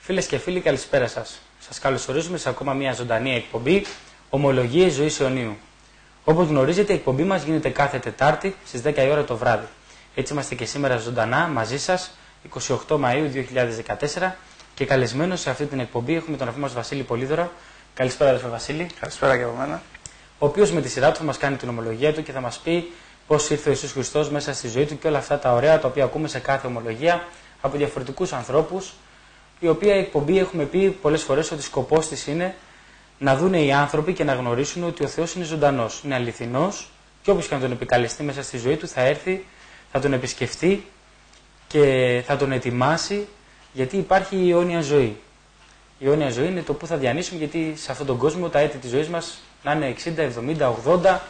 Φίλες και φίλοι, καλησπέρα σας. Σας καλωσορίζουμε σε ακόμα μια ζωντανή εκπομπή Ομολογίες Ζωής Ιωνίου. Όπως γνωρίζετε, η εκπομπή μας γίνεται κάθε Τετάρτη στις 10 η ώρα το βράδυ. Έτσι είμαστε και σήμερα ζωντανά μαζί σας, 28 Μαΐου 2014, και καλεσμένος σε αυτή την εκπομπή έχουμε τον αδερφό μας Βασίλη Πολύδωρα. Καλησπέρα, αδερφέ Βασίλη. Καλησπέρα και από μένα. Ο οποίος με τη σειρά του θα μας κάνει την ομολογία του και θα μας πει πώς ήρθε ο Ιησούς Χριστός μέσα στη ζωή του και όλα αυτά τα ωραία τα οποία ακούμε σε κάθε ομολογία από διαφορετικούς ανθρώπους. Η οποία εκπομπή έχουμε πει πολλές φορές ότι σκοπός της είναι να δουν οι άνθρωποι και να γνωρίσουν ότι ο Θεός είναι ζωντανός, είναι αληθινός, και όποιος και να τον επικαλεστεί μέσα στη ζωή του θα έρθει, θα τον επισκεφτεί και θα τον ετοιμάσει, γιατί υπάρχει η αιώνια ζωή. Η αιώνια ζωή είναι το που θα διανύσουμε, γιατί σε αυτόν τον κόσμο τα έτη της ζωής μας να είναι 60, 70, 80,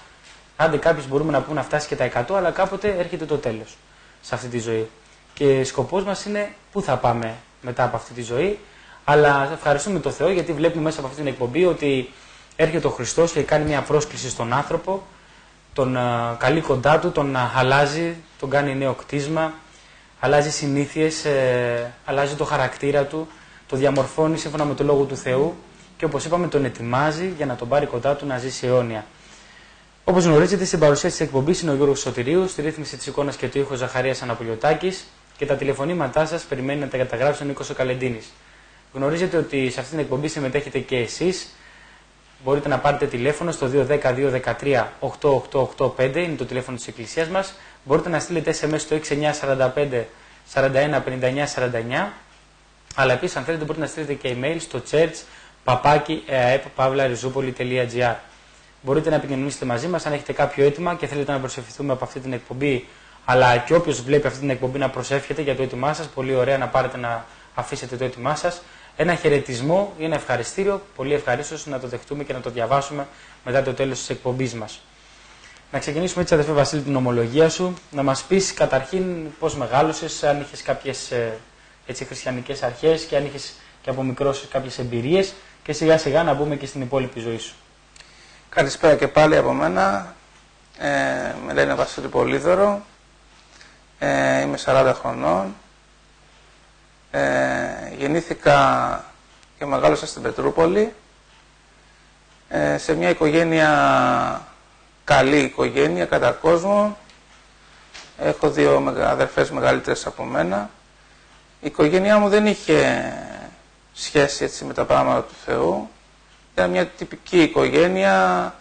άντε κάποιοι μπορούμε να πούμε να φτάσει και τα 100, αλλά κάποτε έρχεται το τέλος σε αυτή τη ζωή. Και σκοπός μας είναι πού θα πάμε μετά από αυτή τη ζωή, αλλά ευχαριστούμε τον Θεό γιατί βλέπουμε μέσα από αυτή την εκπομπή ότι έρχεται ο Χριστός και κάνει μια πρόσκληση στον άνθρωπο, τον καλεί κοντά του, τον αλλάζει, τον κάνει νέο κτίσμα, αλλάζει συνήθειες, αλλάζει το χαρακτήρα του, το διαμορφώνει σύμφωνα με το Λόγο του Θεού και όπως είπαμε τον ετοιμάζει για να τον πάρει κοντά του να ζήσει αιώνια. Όπως γνωρίζετε, στην παρουσία της εκπομπής είναι ο Γιώργος Σωτηρίου, στη ρύθμιση της εικόνας και του ήχου Ζαχαρίας Αναπολιωτάκης, και τα τηλεφωνήματά σας περιμένει να τα καταγράψει ο Νίκος ο Καλεντίνης. Γνωρίζετε ότι σε αυτήν την εκπομπή συμμετέχετε και εσείς. Μπορείτε να πάρετε τηλέφωνο στο 210-213-8885, είναι το τηλέφωνο της εκκλησίας μας. Μπορείτε να στείλετε SMS στο 6945 41 59 49, αλλά επίσης αν θέλετε μπορείτε να στείλετε και email στο church@eaep.pavlarizopoli.gr. Μπορείτε να επικοινωνήσετε μαζί μας αν έχετε κάποιο αίτημα και θέλετε να προσευχηθούμε από αυτή την εκπομπή, αλλά και όποιος βλέπει αυτή την εκπομπή να προσεύχεται για το αίτημά σας. Πολύ ωραία να πάρετε να αφήσετε το αίτημά σας. Ένα χαιρετισμό ή ένα ευχαριστήριο, πολύ ευχαρίστως να το δεχτούμε και να το διαβάσουμε μετά το τέλος της εκπομπής μας. Να ξεκινήσουμε έτσι, αδερφέ Βασίλη, την ομολογία σου. Να μας πεις καταρχήν πώς μεγάλωσες, αν είχες κάποιες χριστιανικές αρχές και αν είχες και από μικρός κάποιες εμπειρίες, και σιγά σιγά να μπούμε και στην υπόλοιπη ζωή σου. Καλησπέρα και πάλι από μένα. Με λένε Βασίλη Πολύδωρο. Είμαι 40 χρονών. Γεννήθηκα και μεγάλωσα στην Πετρούπολη, σε μια οικογένεια, καλή οικογένεια κατά κόσμο. Έχω δύο αδερφές μεγαλύτερες από μένα. Η οικογένειά μου δεν είχε σχέση έτσι με τα πράγματα του Θεού. Ήταν μια τυπική οικογένεια.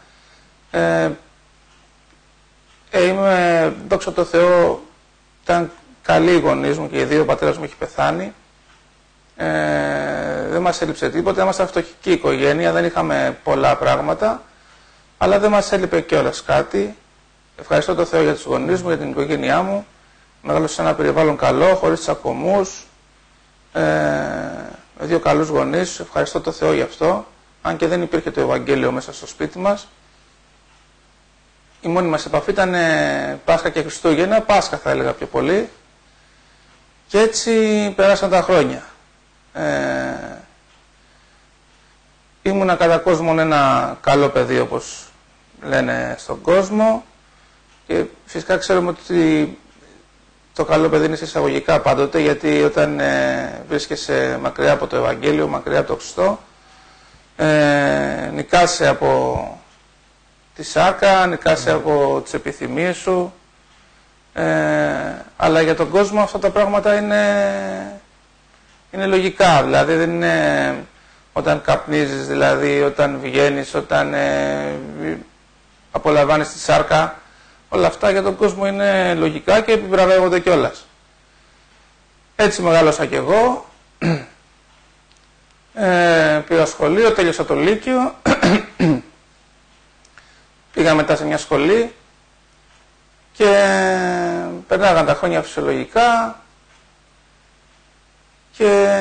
Είμαι, δόξα τω Θεώ, ήταν καλοί οι γονείς μου και οι δύο, ο πατέρας μου έχει πεθάνει. Δεν μας έλειψε τίποτα, ήμασταν φτωχική οικογένεια, δεν είχαμε πολλά πράγματα, αλλά δεν μας έλειπε κιόλας κάτι. Ευχαριστώ τον Θεό για τους γονείς μου, για την οικογένειά μου. Μεγάλωσα σε ένα περιβάλλον καλό, χωρίς τσακωμούς, με δύο καλούς γονείς. Ευχαριστώ τον Θεό γι' αυτό, αν και δεν υπήρχε το Ευαγγέλιο μέσα στο σπίτι μας. Η μόνη μας επαφή ήταν Πάσχα και Χριστούγεννα, Πάσχα θα έλεγα πιο πολύ. Και έτσι περάσαν τα χρόνια. Ήμουνα κατά κόσμον ένα καλό παιδί, όπως λένε στον κόσμο, και φυσικά ξέρουμε ότι το καλό παιδί είναι σε εισαγωγικά πάντοτε, γιατί όταν βρίσκεσαι μακριά από το Ευαγγέλιο, μακριά από το Χριστό, νικάσαι από τη σάρκα, νικάσαι από τις επιθυμίες σου, αλλά για τον κόσμο αυτά τα πράγματα είναι λογικά. Δηλαδή δεν είναι όταν καπνίζεις, δηλαδή όταν βγαίνεις, όταν απολαμβάνεις τη σάρκα, όλα αυτά για τον κόσμο είναι λογικά και επιβραβεύονται κιόλας. Έτσι μεγάλωσα κι εγώ. Πήγα σχολείο, τέλειωσα το Λύκειο. Πήγα μετά σε μια σχολή και περνάγαν τα χρόνια φυσιολογικά, και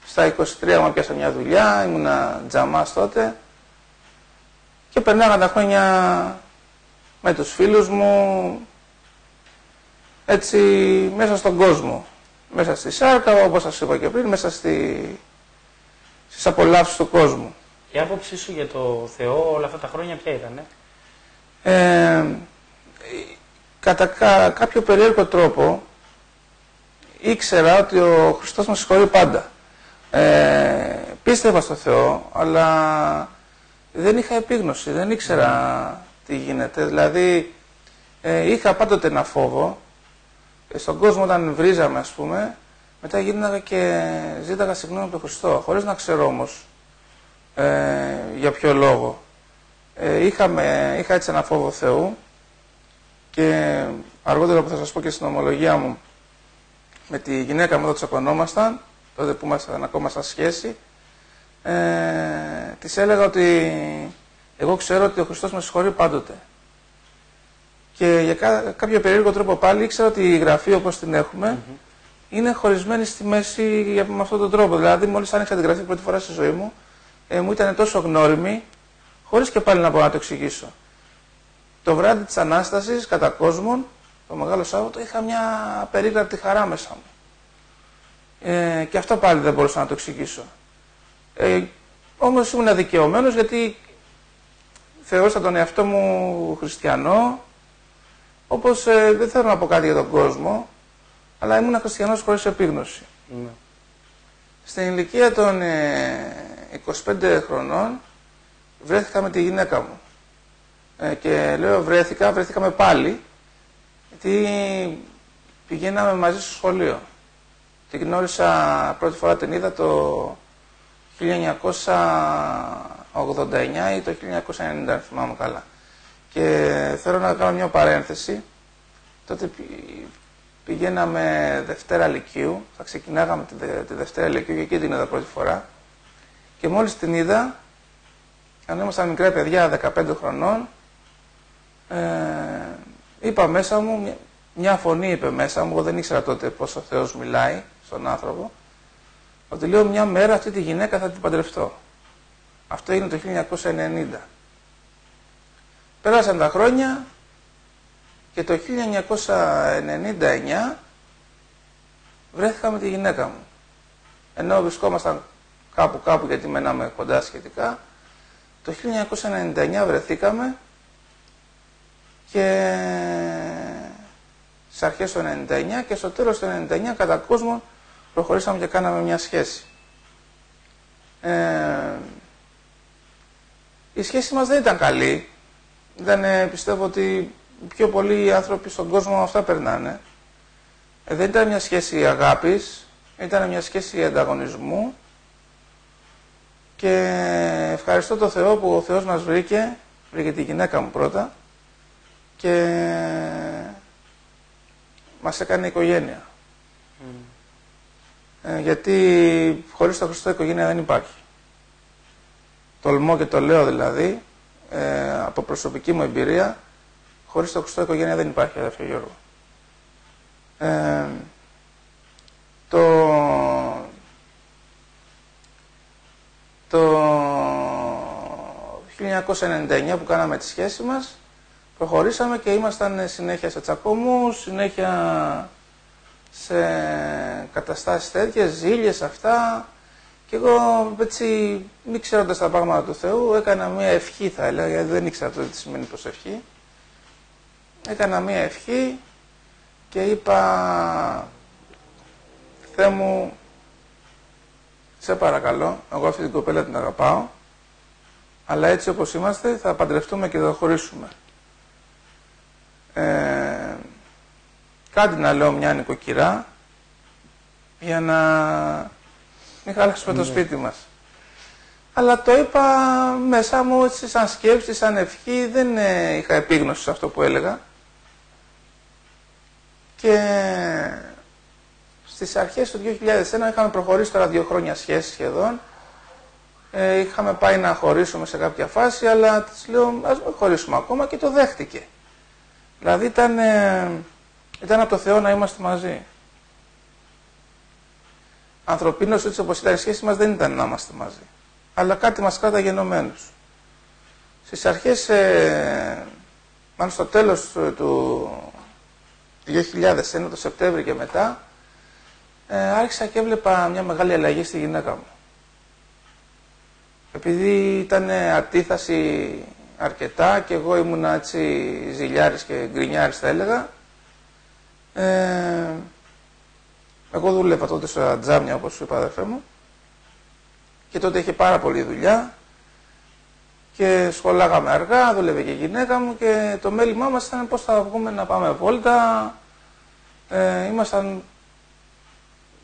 στα 23 μου πιάσα μια δουλειά, ήμουνα τζαμάς τότε, και περνάγαν τα χρόνια με τους φίλους μου, έτσι μέσα στον κόσμο, μέσα στη σάρκα, όπως σας είπα και πριν, μέσα στις απολαύσεις του κόσμου. Η άποψή σου για το Θεό όλα αυτά τα χρόνια ποια ήταν? Κατά κάποιο περίεργο τρόπο ήξερα ότι ο Χριστός μας συγχωρεί πάντα. Πίστευα στο Θεό, αλλά δεν είχα επίγνωση, δεν ήξερα τι γίνεται. Δηλαδή, είχα πάντοτε ένα φόβο. Στον κόσμο όταν βρίζαμε, ας πούμε, μετά γύρναγα και ζήταγα συγγνώμη από τον Χριστό, χωρίς να ξέρω όμως για ποιο λόγο. Είχα έτσι ένα φόβο Θεού και αργότερα που θα σας πω και στην ομολογία μου, με τη γυναίκα μου εδώ τσακωνόμασταν, τότε που ήμασταν ακόμα σαν σχέση, της έλεγα ότι εγώ ξέρω ότι ο Χριστός με συγχωρεί πάντοτε. Και για κάποιο περίεργο τρόπο πάλι ήξερα ότι η γραφή όπως την έχουμε είναι χωρισμένη στη μέση με αυτόν τον τρόπο. Δηλαδή μόλις άνοιξα την γραφή πρώτη φορά στη ζωή μου, μου ήταν τόσο γνώριμη, χωρίς και πάλι να μπορώ να το εξηγήσω. Το βράδυ της Ανάστασης, κατά κόσμον, το Μεγάλο Σάββατο, είχα μια περίγραπτη χαρά μέσα μου. Και αυτό πάλι δεν μπορούσα να το εξηγήσω. Όμως ήμουν δικαιωμένος γιατί θεώρησα τον εαυτό μου χριστιανό, όπως δεν θέλω να πω κάτι για τον κόσμο, αλλά ήμουν χριστιανός χωρίς επίγνωση. Ναι. Στην ηλικία των 25 χρονών βρέθηκα με τη γυναίκα μου. Και λέω βρέθηκαμε πάλι, γιατί πηγαίναμε μαζί στο σχολείο. Την γνώρισα πρώτη φορά, την είδα το 1989 ή το 1990, αν θυμάμαι καλά. Και θέλω να κάνω μια παρένθεση. Τότε πηγαίναμε Δευτέρα Λυκείου, θα ξεκινάγαμε τη Δευτέρα Λυκείου και εκεί την είδα πρώτη φορά. Και μόλις την είδα, αν ήμασταν μικρά παιδιά 15 χρονών, είπα μέσα μου, μια φωνή είπε μέσα μου, εγώ δεν ήξερα τότε πώς ο Θεός μιλάει στον άνθρωπο, ότι λέω μια μέρα αυτή τη γυναίκα θα την παντρευτώ. Αυτό έγινε το 1990. Πέρασαν τα χρόνια και το 1999 βρέθηκα με τη γυναίκα μου. Ενώ βρισκόμασταν κάπου γιατί μέναμε κοντά σχετικά, το 1999 βρεθήκαμε και στις αρχές του 1999 και στο τέλος του 1999 κατά κόσμο προχωρήσαμε και κάναμε μια σχέση. Η σχέση μας δεν ήταν καλή. Πιστεύω ότι οι πιο πολλοί άνθρωποι στον κόσμο αυτά περνάνε. Δεν ήταν μια σχέση αγάπης, ήταν μια σχέση ανταγωνισμού και ευχαριστώ τον Θεό που ο Θεός μας βρήκε τη γυναίκα μου πρώτα και μας έκανε οικογένεια. Γιατί χωρίς τον Χριστό οικογένεια δεν υπάρχει. Τολμώ και το λέω δηλαδή, από προσωπική μου εμπειρία, χωρίς τον Χριστό οικογένεια δεν υπάρχει, αδερφέ Γιώργο. Το 1999 που κάναμε τη σχέση μας, προχωρήσαμε και ήμασταν συνέχεια σε τσακωμούς, συνέχεια σε καταστάσεις τέτοιες, ζήλιες αυτά. Και εγώ έτσι, μη ξέροντας τα πράγματα του Θεού, έκανα μία ευχή θα έλεγα, γιατί δεν ήξερα τότε τι σημαίνει προσευχή. Έκανα μία ευχή και είπα, Θεέ μου, σε παρακαλώ, εγώ αυτή την κοπέλα την αγαπάω, αλλά έτσι όπως είμαστε θα παντρευτούμε και θα χωρίσουμε. Κάτι να λέω μια νοικοκυρά για να μην χαλάσουμε το σπίτι μας. Αλλά το είπα μέσα μου έτσι σαν σκέψη, σαν ευχή, δεν είχα επίγνωση σε αυτό που έλεγα. Και στις αρχές του 2001 είχαμε προχωρήσει τώρα 2 χρόνια σχέση σχεδόν. Είχαμε πάει να χωρίσουμε σε κάποια φάση, αλλά της λέω ας μην χωρίσουμε ακόμα και το δέχτηκε. Δηλαδή ήταν από το Θεό να είμαστε μαζί. Ανθρωπίνως έτσι όπως ήταν η σχέση μας δεν ήταν να είμαστε μαζί. Αλλά κάτι μας κράταγε ενωμένους. Στις αρχές, μάλλον στο τέλος του 2001, το Σεπτέμβρη και μετά, άρχισα και έβλεπα μια μεγάλη αλλαγή στη γυναίκα μου. Επειδή ήταν αντίθαση αρκετά και εγώ ήμουν έτσι ζηλιάρης και γκρινιάρης θα έλεγα, Εγώ δούλευα τότε στα τζάμια, όπως σου είπα, αδερφέ μου, και τότε είχε πάρα πολλή δουλειά και σχολάγαμε αργά, δούλευε και η γυναίκα μου και το μέλημά μας ήταν πώς θα βγούμε να πάμε βόλτα.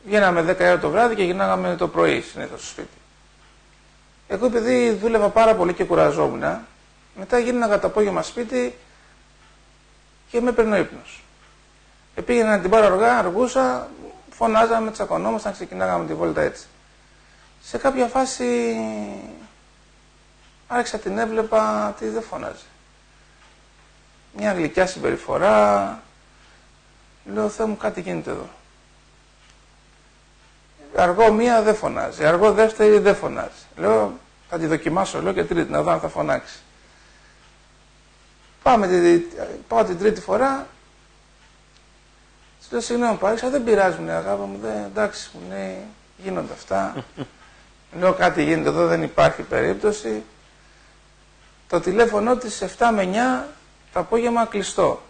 Βγαίναμε 10 ώρα το βράδυ και γυρνάγαμε το πρωί συνήθως στο σπίτι. Εγώ επειδή δούλευα πάρα πολύ και κουραζόμουν, μετά γύρναγα το απόγευμα σπίτι και με έπαιρνε ο ύπνος. Πήγαινα να την πάρω αργούσα, φωνάζαμε, τσακωνόμασταν, ξεκινάγαμε τη βόλτα έτσι. Σε κάποια φάση άρχισα την έβλεπα ότι δεν φωνάζει. Μια γλυκιά συμπεριφορά. Λέω, Θεέ μου, κάτι γίνεται εδώ. Αργό μία δεν φωνάζει, αργό δεύτερη δεν φωνάζει. Λέω, θα τη δοκιμάσω, λέω, και τρίτη, να δω αν θα φωνάξει. Πάω την τρίτη φορά. Της λέω, συγγνώμη, Πάριξα, δεν πειράζει, μου, αγάπη μου, εντάξει, μου λέει, γίνονται αυτά. Λέω, κάτι γίνεται εδώ, δεν υπάρχει περίπτωση. Το τηλέφωνο της 7 με 9 το απόγευμα κλειστό.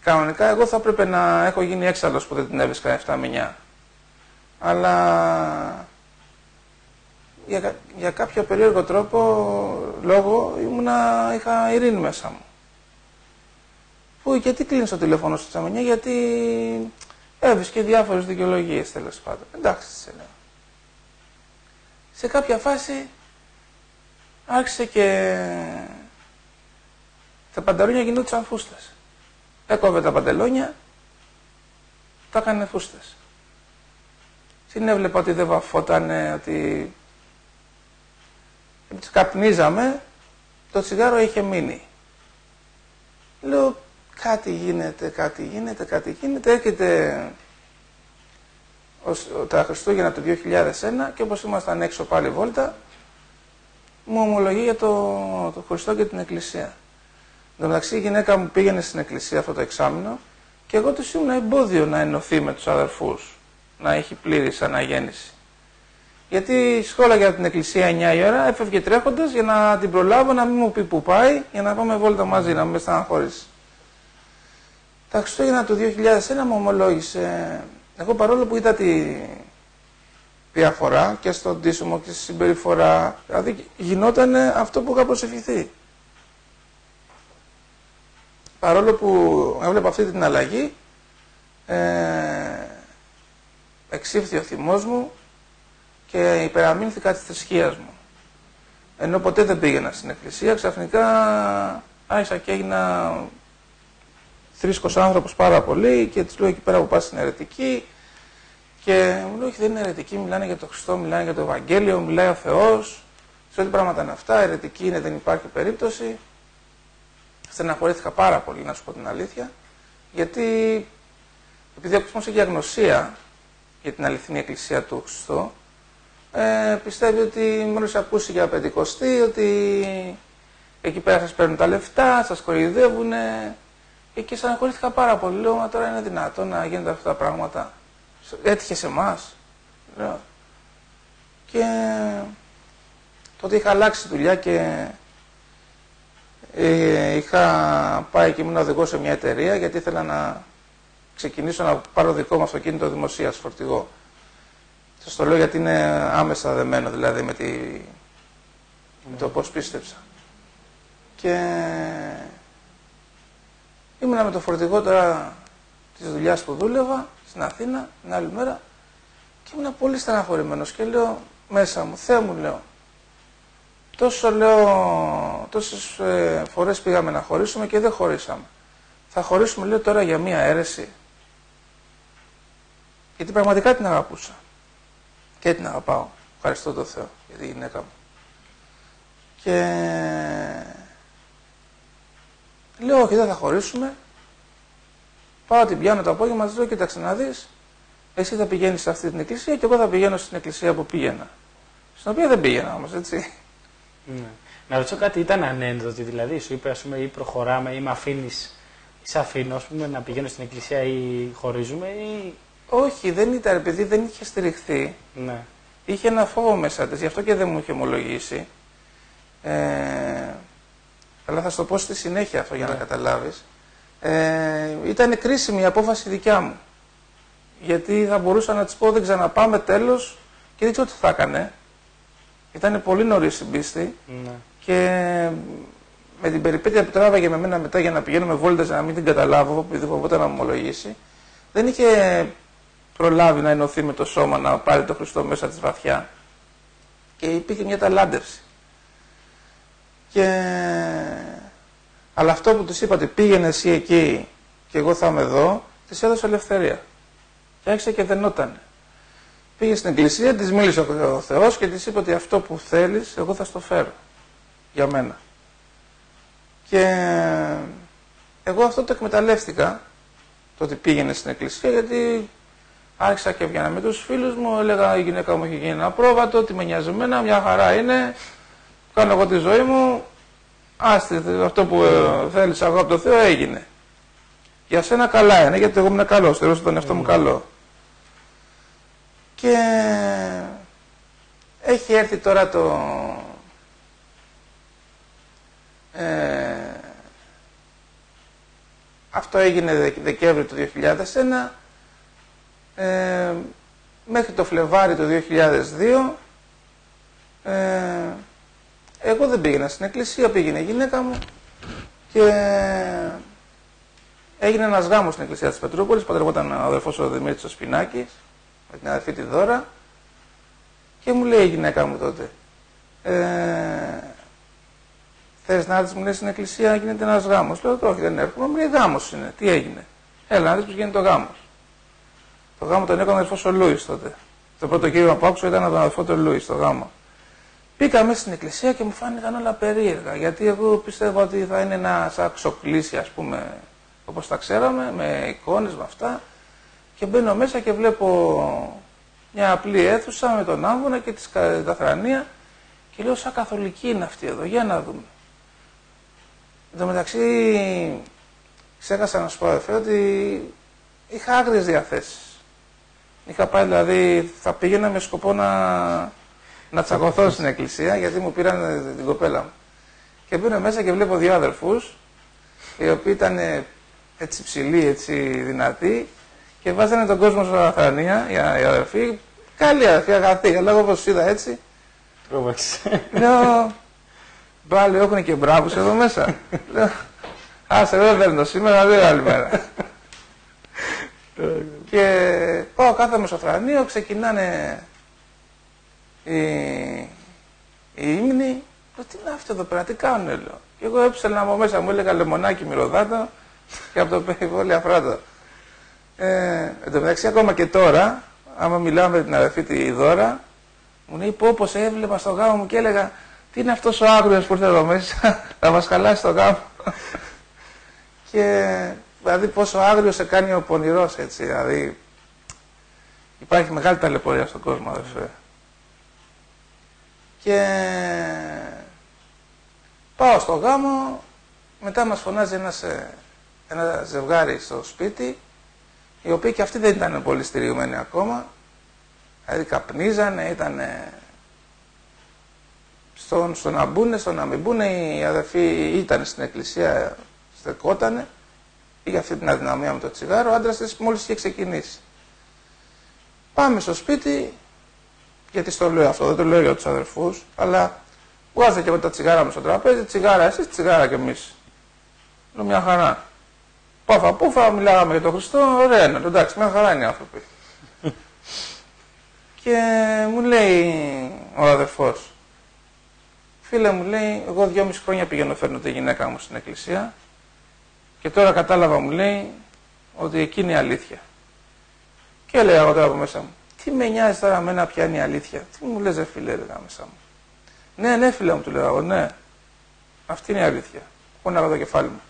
Κανονικά εγώ θα έπρεπε να έχω γίνει έξαλλος που δεν την έβρισκα 7 με 9. Αλλά για κάποιο περίεργο λόγο είχα ειρήνη μέσα μου. Γιατί κλείνεις το τηλέφωνο στο 7 με 9, γιατί έβρισκε διάφορες δικαιολογίες, τέλος πάντων. Εντάξει, σε λέω. Σε κάποια φάση άρχισε και τα παντελόνια γινόντουσαν φούστες. Έκοβε τα παντελόνια, τα έκανε φούστες. Συνέβλεπα ότι δεν βαφότανε, ότι καπνίζαμε, το τσιγάρο είχε μείνει. Λέω, κάτι γίνεται. Έρχεται τα Χριστούγεννα του 2001 και όπως ήμασταν έξω πάλι βόλτα, μου ομολογεί για το Χριστό και την Εκκλησία. Εν τω μεταξύ η γυναίκα μου πήγαινε στην εκκλησία αυτό το εξάμηνο και εγώ τους ήμουν εμπόδιο να ενωθεί με τους αδερφούς, να έχει πλήρης αναγέννηση. Γιατί σχόλαγε από την εκκλησία 9 η ώρα, έφευγε τρέχοντας για να την προλάβω, να μην μου πει που πάει, για να πάμε βόλτα μαζί, να μην με στεναχωρήσει. Τα Χριστούγεννα του 2001 μου ομολόγησε, εγώ παρόλο που είδα τη διαφορά και στον ντύσιμο και στη συμπεριφορά, δηλαδή γινόταν αυτό που είχα προσευχηθεί. Παρόλο που έβλεπα αυτή την αλλαγή, εξήφθη ο θυμός μου και υπεραμείνθηκα της θρησκείας μου. Ενώ ποτέ δεν πήγαινα στην εκκλησία, ξαφνικά άρχισα και έγινα θρήσκος άνθρωπος πάρα πολύ και της λέω εκεί πέρα που πας στην αιρετική και μου λέω, όχι, δεν είναι αιρετική, μιλάνε για τον Χριστό, μιλάνε για το Ευαγγέλιο, μιλάει ο Θεός, σε ό,τι πράγματα είναι αυτά, αιρετική είναι, δεν υπάρχει περίπτωση. Στεναχωρήθηκα πάρα πολύ, να σου πω την αλήθεια, γιατί επειδή ο κόσμος έχει αγνωσία για την αληθινή εκκλησία του Χριστού, πιστεύει ότι μόλις ακούσει για Πεντηκοστή, ότι εκεί πέρα σας παίρνουν τα λεφτά, σας κοροϊδεύουν, και στεναχωρήθηκα πάρα πολύ. Λέω, μα τώρα είναι δυνατόν να γίνονται αυτά τα πράγματα. Έτυχε σε εμάς. Και τότε είχα αλλάξει δουλειά και είχα πάει και ήμουν οδηγός σε μια εταιρεία γιατί ήθελα να ξεκινήσω να πάρω δικό μου αυτοκίνητο δημοσίας, φορτηγό. Σας το λέω γιατί είναι άμεσα δεμένο δηλαδή με το πώς πίστεψα. Και ήμουνα με το φορτηγό τώρα της δουλειάς που δούλευα στην Αθήνα την άλλη μέρα και ήμουνα πολύ στεναχωρημένος και λέω μέσα μου, Θεέ μου, λέω, τόσες φορές πήγαμε να χωρίσουμε και δεν χωρίσαμε. Θα χωρίσουμε, λέω, τώρα για μία αίρεση. Γιατί πραγματικά την αγαπούσα. Και την αγαπάω. Ευχαριστώ τον Θεό για τη γυναίκα μου. Και λέω, όχι, δεν θα χωρίσουμε. Πάω την πιάνω το απόγευμα, της λέω, κοίταξε να δεις, εσύ θα πηγαίνεις σε αυτή την εκκλησία και εγώ θα πηγαίνω στην εκκλησία που πήγαινα. Στην οποία δεν πήγαινα όμως, έτσι. Ναι. Να ρωτήσω κάτι, ήταν ανένδοτη, δηλαδή σου είπε, ας πούμε, ή προχωράμε ή με αφήνεις, ή σε αφήνω, ας πούμε, να πηγαίνω στην εκκλησία ή χωρίζουμε ή... Όχι, δεν ήταν, επειδή δεν είχε στηριχθεί. Ναι. Είχε ένα φόβο μέσα της, γι' αυτό και δεν μου είχε ομολογήσει. Αλλά θα σου το πω στη συνέχεια αυτό για να καταλάβεις. Ήταν κρίσιμη η απόφαση δικιά μου. γιατί θα μπορούσα να της πω δεν ξαναπάμε, τέλος, και δεν ξέρω τι θα έκανε. Ήταν πολύ νωρίς η πίστη και με την περιπέτεια που τράβαγε με μένα μετά για να πηγαίνουμε βόλτες να μην την καταλάβω, επειδή φοβόταν να μου ομολογήσει, δεν είχε προλάβει να ενωθεί με το σώμα, να πάρει το Χριστό μέσα της βαθιά. Και υπήρχε μια ταλάντευση. Αλλά αυτό που της είπα ότι πήγαινε εσύ εκεί και εγώ θα είμαι εδώ, της έδωσε ελευθερία. Και άρχισε και δενότανε. Πήγε στην εκκλησία, της μίλησε ο Θεός και της είπε ότι αυτό που θέλεις εγώ θα στο φέρω για μένα. Και εγώ αυτό το εκμεταλλεύτηκα, το ότι πήγαινε στην εκκλησία, γιατί άρχισα και έβγαινα με τους φίλους μου, έλεγα η γυναίκα μου έχει γίνει ένα πρόβατο, τι με νοιάζει εμένα, μια χαρά είναι, κάνω εγώ τη ζωή μου, άστι, αυτό που θέλεις εγώ από το Θεό έγινε. Για σένα καλά είναι, γιατί εγώ ήμουν καλός, θεωρούσα τον εαυτό μου καλό. Και έχει έρθει τώρα αυτό έγινε Δεκέμβριο του 2001, μέχρι το Φλεβάρι του 2002 εγώ δεν πήγαινα στην εκκλησία, πήγαινε η γυναίκα μου και έγινε ένας γάμος στην εκκλησία της Πετρούπολης, παντρευόταν ο αδερφός ο Δημήτρης ο Σπινάκης με την αδερφή τη Δώρα και μου λέει η γυναίκα μου τότε θες να έρθεις, μου λέει, στην εκκλησία γίνεται ένας γάμος. Λέω όχι, δεν έρχομαι, μου λέει γάμος είναι, τι έγινε, έλα να δεις πως γίνεται το γάμος. Το γάμο τον έκανε ο αδερφός ο Λούις τότε. Το πρώτο κύριο που άκουσα ήταν από τον αδερφό του Λούις, το γάμο. Μπήκα μέσα στην εκκλησία και μου φάνηκαν όλα περίεργα, γιατί εγώ πιστεύω ότι θα είναι ένα σαν ξοκλήσι, ας πούμε, όπως τα ξέραμε, με εικόνες, με αυτά. Και μπαίνω μέσα και βλέπω μια απλή αίθουσα με τον άμβονα και τα θρανία και λέω σαν καθολική είναι αυτή εδώ, για να δούμε. Εν τω μεταξύ ξέχασα να σου πω ότι είχα άγριες διαθέσεις. Είχα πάει δηλαδή, θα πήγαινα με σκοπό να τσακωθώ στην εκκλησία γιατί μου πήραν την κοπέλα μου. Και μπαίνω μέσα και βλέπω δύο αδερφούς οι οποίοι ήταν έτσι ψηλοί, έτσι δυνατοί και βάζανε τον κόσμο στα αθρανία, οι αδερφοί, καλή αδερφή, αγαθή, αλλά εγώ όπως είδα έτσι. Τρόμαξε. Λέω, πάλι έχουν και μπράβους εδώ μέσα. Λέω, άσε δεν παίρνω σήμερα, δεν άλλη μέρα. Και πάω κάθομαι στο θρανείο, ξεκινάνε οι ύμνοι. Τι είναι αυτό εδώ πέρα, τι κάνουνε, λέω. Και εγώ έψελνα από μέσα μου, έλεγα λεμονάκι μυρωδάτο και από το περιβόλι αφράτο. Εν τω μεταξύ, ακόμα και τώρα, άμα μιλάμε με την αδερφή τη Δώρα, μου λέει πω όπως έβλεπα στο γάμο μου και έλεγα τι είναι αυτός ο άγριος που ήρθε εδώ μέσα, θα μας χαλάσει το γάμο. Και δηλαδή πόσο άγριο σε κάνει ο πονηρός, έτσι, δηλαδή υπάρχει μεγάλη ταλαιπωρία στον κόσμο, αδερφέ. Και πάω στο γάμο, μετά μας φωνάζει ένα ζευγάρι στο σπίτι, οι οποίοι και αυτοί δεν ήταν πολύ στηριγμένοι ακόμα, δηλαδή καπνίζανε, ήταν στο να μπουνε, στο να μην μπουνε, οι αδερφοί ήταν στην εκκλησία, στεκότανε, είχε αυτή την αδυναμία με το τσιγάρο, ο άντρας της μόλις είχε ξεκινήσει. Πάμε στο σπίτι, γιατί στο λέω αυτό, δεν το λέω για τους αδερφούς, αλλά βγάζω και εγώ τα τσιγάρα μου στο τραπέζι, τσιγάρα εσείς, τσιγάρα κι εμείς. Λέω μια χαρά. Πάφα πούφα, μιλάγαμε για τον Χριστό, ωραία είναι, εντάξει, μια χαρά είναι οι άνθρωποι. Και μου λέει ο αδερφός, φίλε μου λέει, εγώ 2,5 χρόνια πηγαίνω φέρνω τη γυναίκα μου στην εκκλησία και τώρα κατάλαβα, μου λέει, ότι εκείνη είναι η αλήθεια. Και έλεγα εγώ τώρα από μέσα μου, τι με νοιάζει τώρα εμένα ποια είναι η αλήθεια, τι μου λες ρε φίλε, έλεγα μέσα μου. Ναι φίλε μου, του λέω εγώ, ναι, αυτή είναι η αλήθεια. Πόναγα το κεφάλι μου.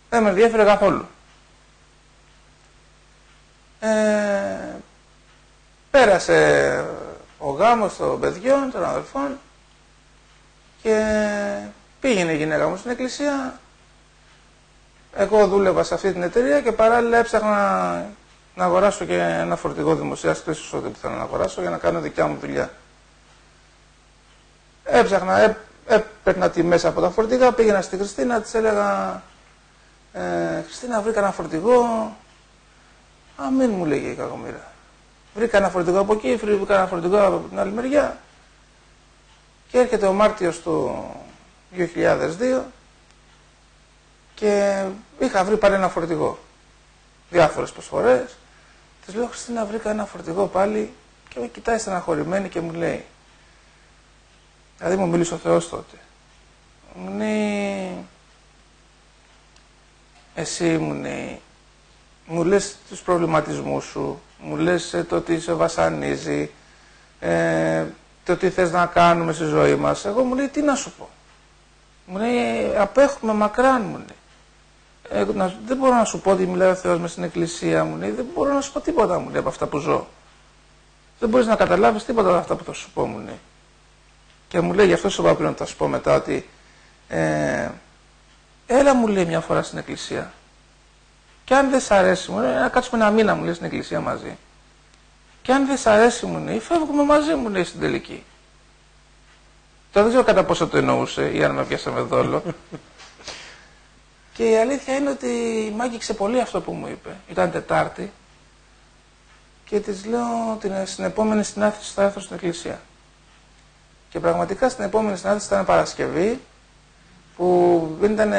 Δεν με ενδιέφερε καθόλου. Πέρασε ο γάμος των παιδιών, των αδελφών και πήγαινε η γυναίκα μου στην εκκλησία. Εγώ δούλευα σε αυτή την εταιρεία και παράλληλα έψαχνα να αγοράσω και ένα φορτηγό δημοσίας κρίσης ό,τι που θέλω να αγοράσω για να κάνω δικιά μου δουλειά. Έψαχνα, έπαιρνα τιμές από τα φορτηγά, πήγαινα στη Χριστίνα, της έλεγα Χριστίνα βρήκα ένα φορτηγό, Αμήν, μου λέγε η κακομοίρα. Βρήκα ένα φορτηγό από εκεί, βρήκα ένα φορτηγό από την άλλη μεριά. Και έρχεται ο Μάρτιος του 2002 και είχα βρει πάλι ένα φορτηγό. Διάφορες προσφορές. Της λέω, Χριστίνα, βρήκα ένα φορτηγό πάλι, και με κοιτάει στεναχωρημένη και μου λέει, δηλαδή μου μίλησε ο Θεός τότε. Μου λέει, εσύ, μου λες τους προβληματισμούς σου, μου λες το τι σε βασανίζει, το τι θες να κάνουμε στη ζωή μας. Εγώ, μου λέει, τι να σου πω. Μου λέει, απέχουμε μακράν, μου λέει. Δεν μπορώ να σου πω ότι μιλάει ο Θεός μες στην εκκλησία, μου λέει, δεν μπορώ να σου πω τίποτα, μου λέει, από αυτά που ζω. Δεν μπορείς να καταλάβεις τίποτα από αυτά που θα σου πω, μου λέει. Και μου λέει, γι' αυτό σου είπα πριν, θα σου πω μετά, ότι έλα, μου λέει, μια φορά στην εκκλησία. Και αν δεν σ' αρέσει, μου λέει, να κάτσουμε ένα μήνα, μου λέει, στην εκκλησία μαζί. Και αν δεν σ' αρέσει, μου λέει, φεύγουμε μαζί, μου λέει, στην τελική. Τώρα δεν ξέρω κατά πόσο το εννοούσε ή αν με πιάσαμε δόλο. Και η αλήθεια είναι ότι μ' άγγιξε πολύ αυτό που μου είπε. Ήταν Τετάρτη και της λέω στην επόμενη συνάθηση θα έρθω στην εκκλησία. Και πραγματικά στην επόμενη συνάντηση ήταν Παρασκευή, που δεν ήταν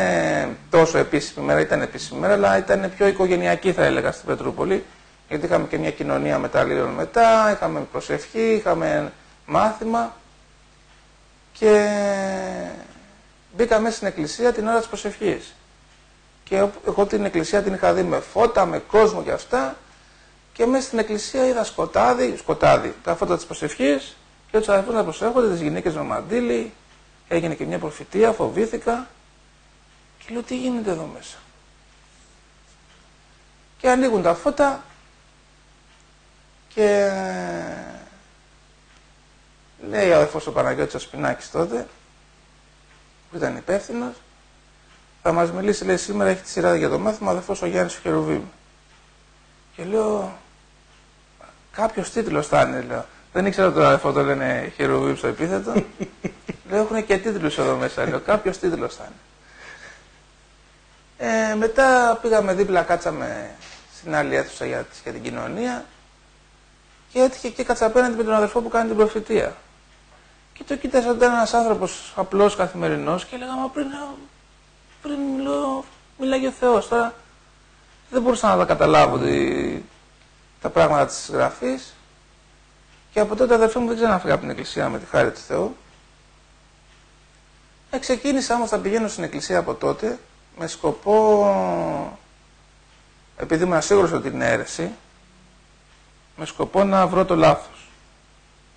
τόσο επίσημη μέρα, ήταν επίσημη μέρα, αλλά ήταν πιο οικογενειακή, θα έλεγα, στην Πετρούπολη. Γιατί είχαμε και μια κοινωνία μετά, λίγο μετά, είχαμε προσευχή, είχαμε μάθημα και μπήκα μέσα στην εκκλησία την ώρα της προσευχής. Και εγώ την εκκλησία την είχα δει με φώτα, με κόσμο και αυτά, και μέσα στην εκκλησία είδα σκοτάδι, τα φώτα της προσευχής, και τους αδερφούς να προσέχονται, τις γυναίκες με μαντίλι, έγινε και μια προφητεία, φοβήθηκα και λέω, τι γίνεται εδώ μέσα. Και ανοίγουν τα φώτα και λέει ο αδερφός ο Παναγιώτης ο Σπινάκης τότε, που ήταν υπεύθυνος, θα μας μιλήσει, λέει, σήμερα έχει τη σειρά για το μάθημα ο αδερφός ο Γιάννης ο Χερουβίμ. Και λέω, κάποιος τίτλος θα είναι, λέω. Δεν ήξερα ότι το αδερφό το λένε Χερουβίμ στο επίθετο. Λέω, έχουν και τίτλους εδώ μέσα, λέω, κάποιος τίτλος θα είναι. Μετά πήγαμε δίπλα, κάτσαμε στην άλλη αίθουσα για την κοινωνία και έτυχε και κάτσα απέναντι με τον αδερφό που κάνει την προφητεία. Και το κοίταζα, ήταν ένας άνθρωπος απλός, καθημερινός, και έλεγα, μα πριν μιλάγε ο Θεός. Τώρα δεν μπορούσα να τα καταλάβω τα πράγματα της γραφής. Και από τότε, αδερφέ μου, δεν ξαναφύγα από την εκκλησία με τη χάρη του Θεού. Ξεκίνησα όμως να πηγαίνω στην εκκλησία από τότε με σκοπό, επειδή ήμουν σίγουρος ότι είναι αίρεση, με σκοπό να βρω το λάθος.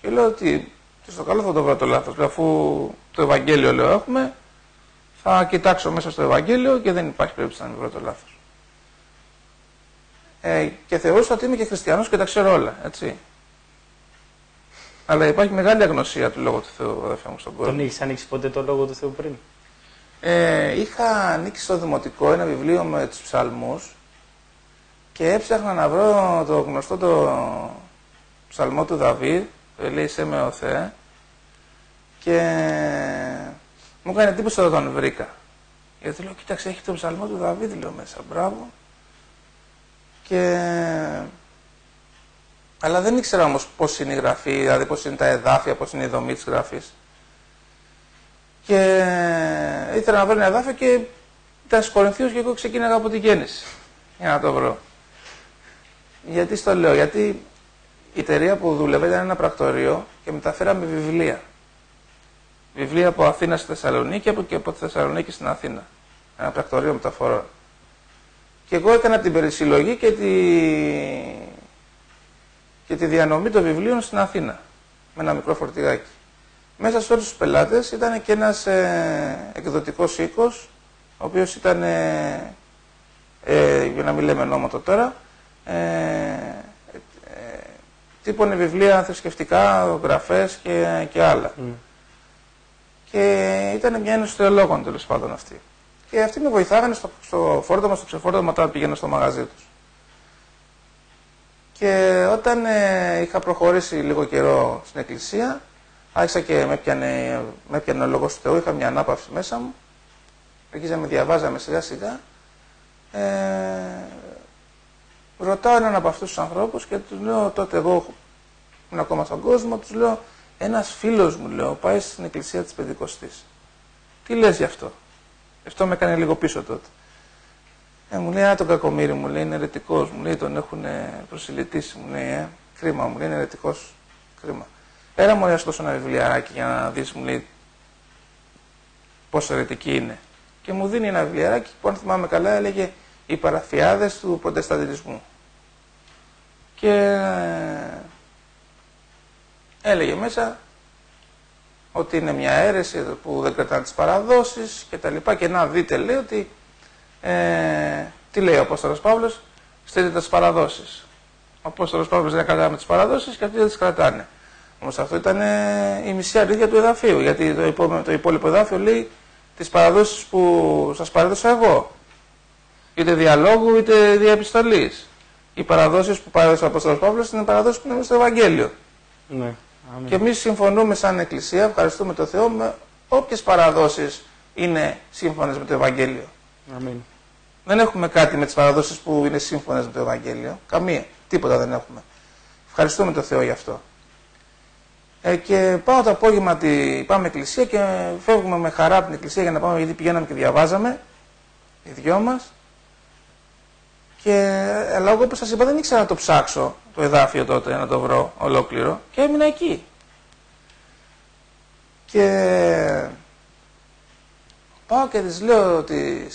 Και λέω ότι και στο καλό θα το βρω το λάθος, αφού το Ευαγγέλιο, λέω, έχουμε, θα κοιτάξω μέσα στο Ευαγγέλιο και δεν υπάρχει περίπτωση να μην βρω το λάθος. Και θεωρούσα ότι είμαι και χριστιανός και τα ξέρω όλα, έτσι. Αλλά υπάρχει μεγάλη αγνωσία του Λόγου του Θεού, αδερφέ μου, στον κόσμο. Τον είχες ανοίξει ποτέ το Λόγο του Θεού πριν? Είχα ανοίξει στο δημοτικό ένα βιβλίο με τους ψαλμούς και έψαχνα να βρω το γνωστό το ψαλμό του Δαβίδ, που λέει «Σε με ο Θεέ», και μου έκανε εντύπωση όταν τον βρήκα. Γιατί λέω, κοίταξε, έχει το ψαλμό του Δαβίδ, λέω, μέσα, μπράβο. Αλλά δεν ήξερα όμως πώς είναι η γραφή, δηλαδή πώς είναι τα εδάφια, πώς είναι η δομή της γραφής. Και ήθελα να βρω ένα εδάφιο και ήταν στους Κορινθίους και εγώ ξεκίναγα από τη Γέννηση για να το βρω. Γιατί στο λέω, γιατί η εταιρεία που δούλευε ήταν ένα πρακτορείο και μεταφέραμε βιβλία. Βιβλία από Αθήνα στη Θεσσαλονίκη και από τη Θεσσαλονίκη στην Αθήνα. Ένα πρακτορείο μεταφορών. Και εγώ έκανα την περισυλλογή και τη διανομή των βιβλίων στην Αθήνα, με ένα μικρό φορτηγάκι. Μέσα σε όλους τους πελάτες ήταν και ένας εκδοτικός οίκος, ο οποίος ήταν, για να μην λέμε ονόματα τώρα, τύπωνε βιβλία θρησκευτικά, γραφές και άλλα. Και ήταν μια ένωση θεολόγων, τέλος πάντων, αυτή. Και αυτοί με βοηθάγανε στο φόρτωμα, στο ξεφόρτωμα, όταν πήγαινα στο μαγαζί τους. Και όταν είχα προχωρήσει λίγο καιρό στην εκκλησία, άρχισα και με έπιανε ο Λόγος του Θεού, είχα μια ανάπαυση μέσα μου, αρχίζαμε, διαβάζαμε σιγά σιγά, ρωτάω έναν από αυτούς τους ανθρώπους και τους λέω, τότε εγώ ήμουν ακόμα στον κόσμο, τους λέω, ένας φίλος μου, λέω, πάει στην εκκλησία της Πεντηκοστής. Τι λες γι' αυτό? Αυτό με έκανε λίγο πίσω τότε. Μου λέει, τον κακομοίρη, μου λέει, είναι αιρετικός, μου λέει, τον έχουν προσιλητήσει, μου λέει, κρίμα, μου λέει, είναι αιρετικός, κρίμα. Έλα μου, ας δώσω ένα βιβλιαράκι για να δεις, μου λέει, πόσο αιρετική είναι. Και μου δίνει ένα βιβλιαράκι που, αν θυμάμαι καλά, έλεγε «Οι παραφιάδες του Προτεσταντισμού». Και έλεγε μέσα ότι είναι μια αίρεση που δεν κρατάνε τις παραδόσεις και τα λοιπά. Και να δείτε, λέει, ότι τι λέει ο Απόστολος Παύλος? Στείλτε τις παραδόσεις. Ο Απόστολος Παύλος δεν κρατάμε τις παραδόσεις και αυτοί δεν τις κρατάνε. Όμως αυτό ήταν η μισή αλήθεια του εδαφείου, γιατί το υπόλοιπο εδάφιο λέει τις παραδόσεις που σας παρέδωσα εγώ. Είτε διαλόγου είτε διαεπιστολής. Οι παραδόσεις που παρέδωσε ο Απόστολος Παύλος είναι παραδόσεις που είναι στο Ευαγγέλιο. Ναι. Και εμείς συμφωνούμε σαν Εκκλησία, ευχαριστούμε τον Θεό, με όποιες παραδόσεις είναι σύμφωνες με το Ευαγγέλιο. Αμήν. Δεν έχουμε κάτι με τις παραδόσεις που είναι σύμφωνες με το Ευαγγέλιο. Καμία. Τίποτα δεν έχουμε. Ευχαριστούμε τον Θεό γι' αυτό. Και πάω το απόγευμα, πάμε εκκλησία και φεύγουμε με χαρά από την εκκλησία για να πάμε, γιατί πηγαίναμε και διαβάζαμε οι δυο μας. Αλλά εγώ, όπως σας είπα, δεν ήξερα να το ψάξω το εδάφιο τότε, να το βρω ολόκληρο, και έμεινα εκεί. Και πάω και της λέω ότι η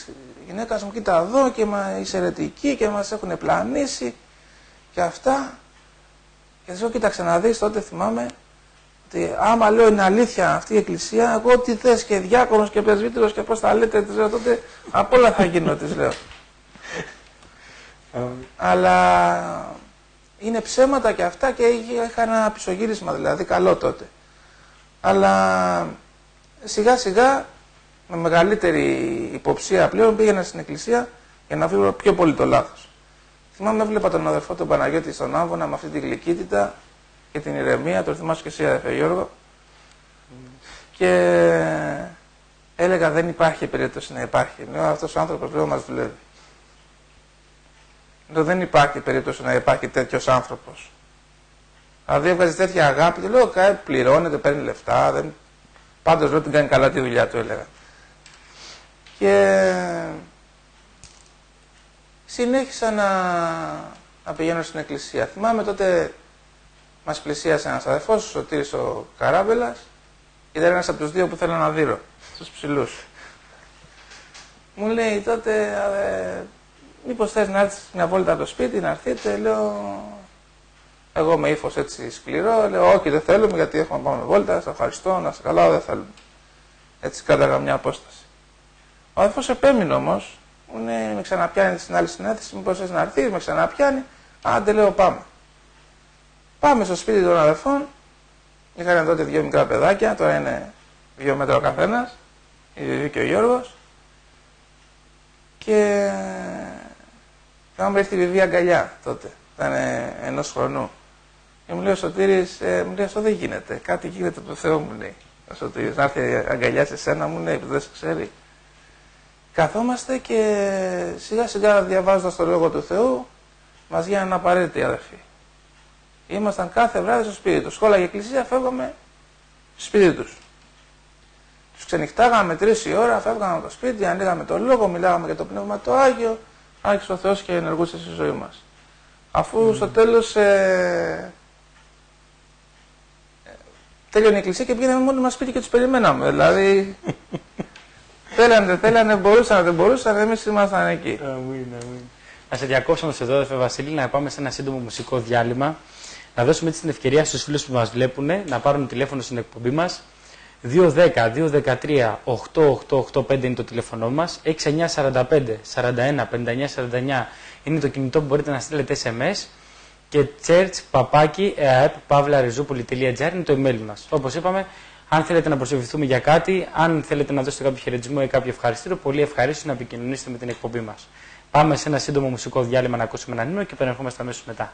γυναίκα μου, κοίτα εδώ, και είσαι αιρετική και μας έχουν πλανήσει και αυτά. Και της λέω, κοίταξε να δεις, τότε θυμάμαι ότι άμα λέω είναι αλήθεια αυτή η εκκλησία, εγώ τι θες και διάκονος και πρεσβύτερος και πώς τα λέτε, της λέω, τότε απ' όλα θα γίνω, της λέω. Αλλά είναι ψέματα και αυτά, και είχα ένα πισωγύρισμα, δηλαδή καλό τότε. Αλλά σιγά σιγά, με μεγαλύτερη υποψία πλέον, πήγαινα στην εκκλησία για να βρω πιο πολύ το λάθος. Θυμάμαι, έβλεπα τον αδερφό τον Παναγιώτη στον Άμβονα με αυτή τη γλυκύτητα και την ηρεμία, το θυμάσαι και εσύ, αδερφέ Γιώργο, και έλεγα, δεν υπάρχει περίπτωση να υπάρχει. Λέω, αυτός ο άνθρωπος, λέω, μας δουλεύει. Λέω, δεν υπάρχει περίπτωση να υπάρχει τέτοιος άνθρωπος. Δηλαδή έβγαζε τέτοια αγάπη, και λέω, πληρώνεται, παίρνει λεφτά, πάντως λέω, την κάνει καλά τη δουλειά του, έλεγα. Και συνέχισα να πηγαίνω στην εκκλησία. Θυμάμαι τότε μας πλησίασε ένας αδερφός, ο Σωτήρης ο Καράμπελας, και ήταν ένας από τους δύο που θέλω να δείρω, στους ψηλούς. Μου λέει τότε, μήπως θες να έρθεις μια βόλτα από το σπίτι, να έρθετε? Λέω, εγώ με ύφος έτσι σκληρό, λέω, όχι, δεν θέλουμε, γιατί έχουμε να πάμε βόλτα, σε ευχαριστώ, να είσαι καλά, δεν θέλουμε. Έτσι κράταγα μια απόσταση. Ο αδερφός επέμεινε όμως, με ξαναπιάνει στην άλλη συνέθεση, μήπως θες να έρθεις, με ξαναπιάνει, άντε, λέω, πάμε. Πάμε στο σπίτι των αδερφών, είχαν τότε δύο μικρά παιδάκια, τώρα είναι 2 μέτρα ο καθένας, η Βιβί και ο Γιώργος, και είχαμε έρθει η Βιβί αγκαλιά τότε, ήταν 1 χρονού. Και μου λέει ο Σωτήρης, μου λέει, αυτό δεν γίνεται, κάτι γίνεται από το Θεό, μου λέει. Ο Σωτήρης, να έρθει αγκαλιά σε σένα, μου λέει, που δεν σε ξέρει. Καθόμαστε και σιγά σιγά, διαβάζοντας το Λόγο του Θεού, μας γίνανε απαραίτητοι αδερφοί. Ήμασταν κάθε βράδυ στο σπίτι του. Σχόλα και εκκλησία, φεύγαμε στο σπίτι τους. Τους ξενυχτάγαμε 3 η ώρα, φεύγαμε από το σπίτι, ανοίγαμε το Λόγο, μιλάγαμε για το Πνεύμα το Άγιο, άρχισε ο Θεός και ενεργούσε στη ζωή μας. Αφού στο τέλος τέλειωνε η εκκλησία και πήγαμε μόνοι μας σπίτι και τους περιμέναμε. Δηλαδή, θέλανε, μπορούσαν, δεν μπορούσαν, εμείς ήμασταν εκεί. Να σε διακόψω εδώ, αδερφέ Βασίλη, να πάμε σε ένα σύντομο μουσικό διάλειμμα. Να δώσουμε έτσι την ευκαιρία στους φίλους που μας βλέπουν να πάρουν τηλέφωνο στην εκπομπή μας. 210-213-8885 είναι το τηλέφωνο μας. 6945-41-59-49 είναι το κινητό που μπορείτε να στείλετε SMS. Και church.aep.pavlarizoupoli.gr είναι το email μας. Όπως είπαμε, αν θέλετε να προσευχηθούμε για κάτι, αν θέλετε να δώσετε κάποιο χαιρετισμό ή κάποιο ευχαριστήριο, πολύ ευχαρίστω να επικοινωνήσετε με την εκπομπή μας. Πάμε σε ένα σύντομο μουσικό διάλειμμα να ακούσουμε έναν ύμνο και επανερχόμαστε αμέσως μετά.